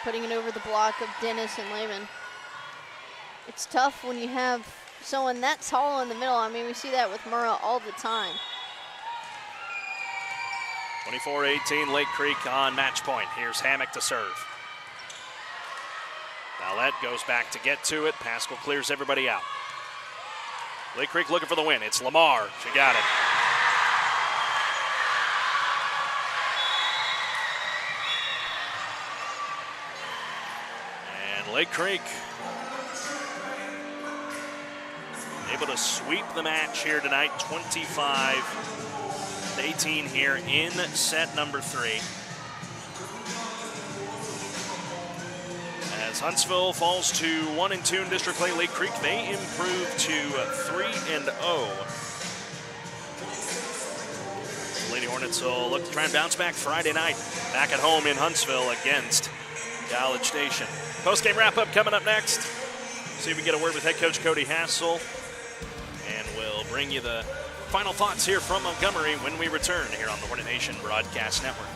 Putting it over the block of Dennis and Lehman. It's tough when you have someone that tall in the middle. I mean, we see that with Murrah all the time. 24-18 Lake Creek on match point. Here's Hammock to serve. Ballette goes back to get to it. Pascal clears everybody out. Lake Creek looking for the win. It's Lamar. She got it. And Lake Creek able to sweep the match here tonight. 25-18 here in set number 3. As Huntsville falls to 1-2 in district play, Lake Creek, they improve to 3-0. Lady Hornets will look to try and bounce back Friday night, back at home in Huntsville against College Station. Post-game wrap-up coming up next. See if we can get a word with head coach Cody Hassel, and we'll bring you the final thoughts here from Montgomery when we return here on the Hornet Nation Broadcast Network.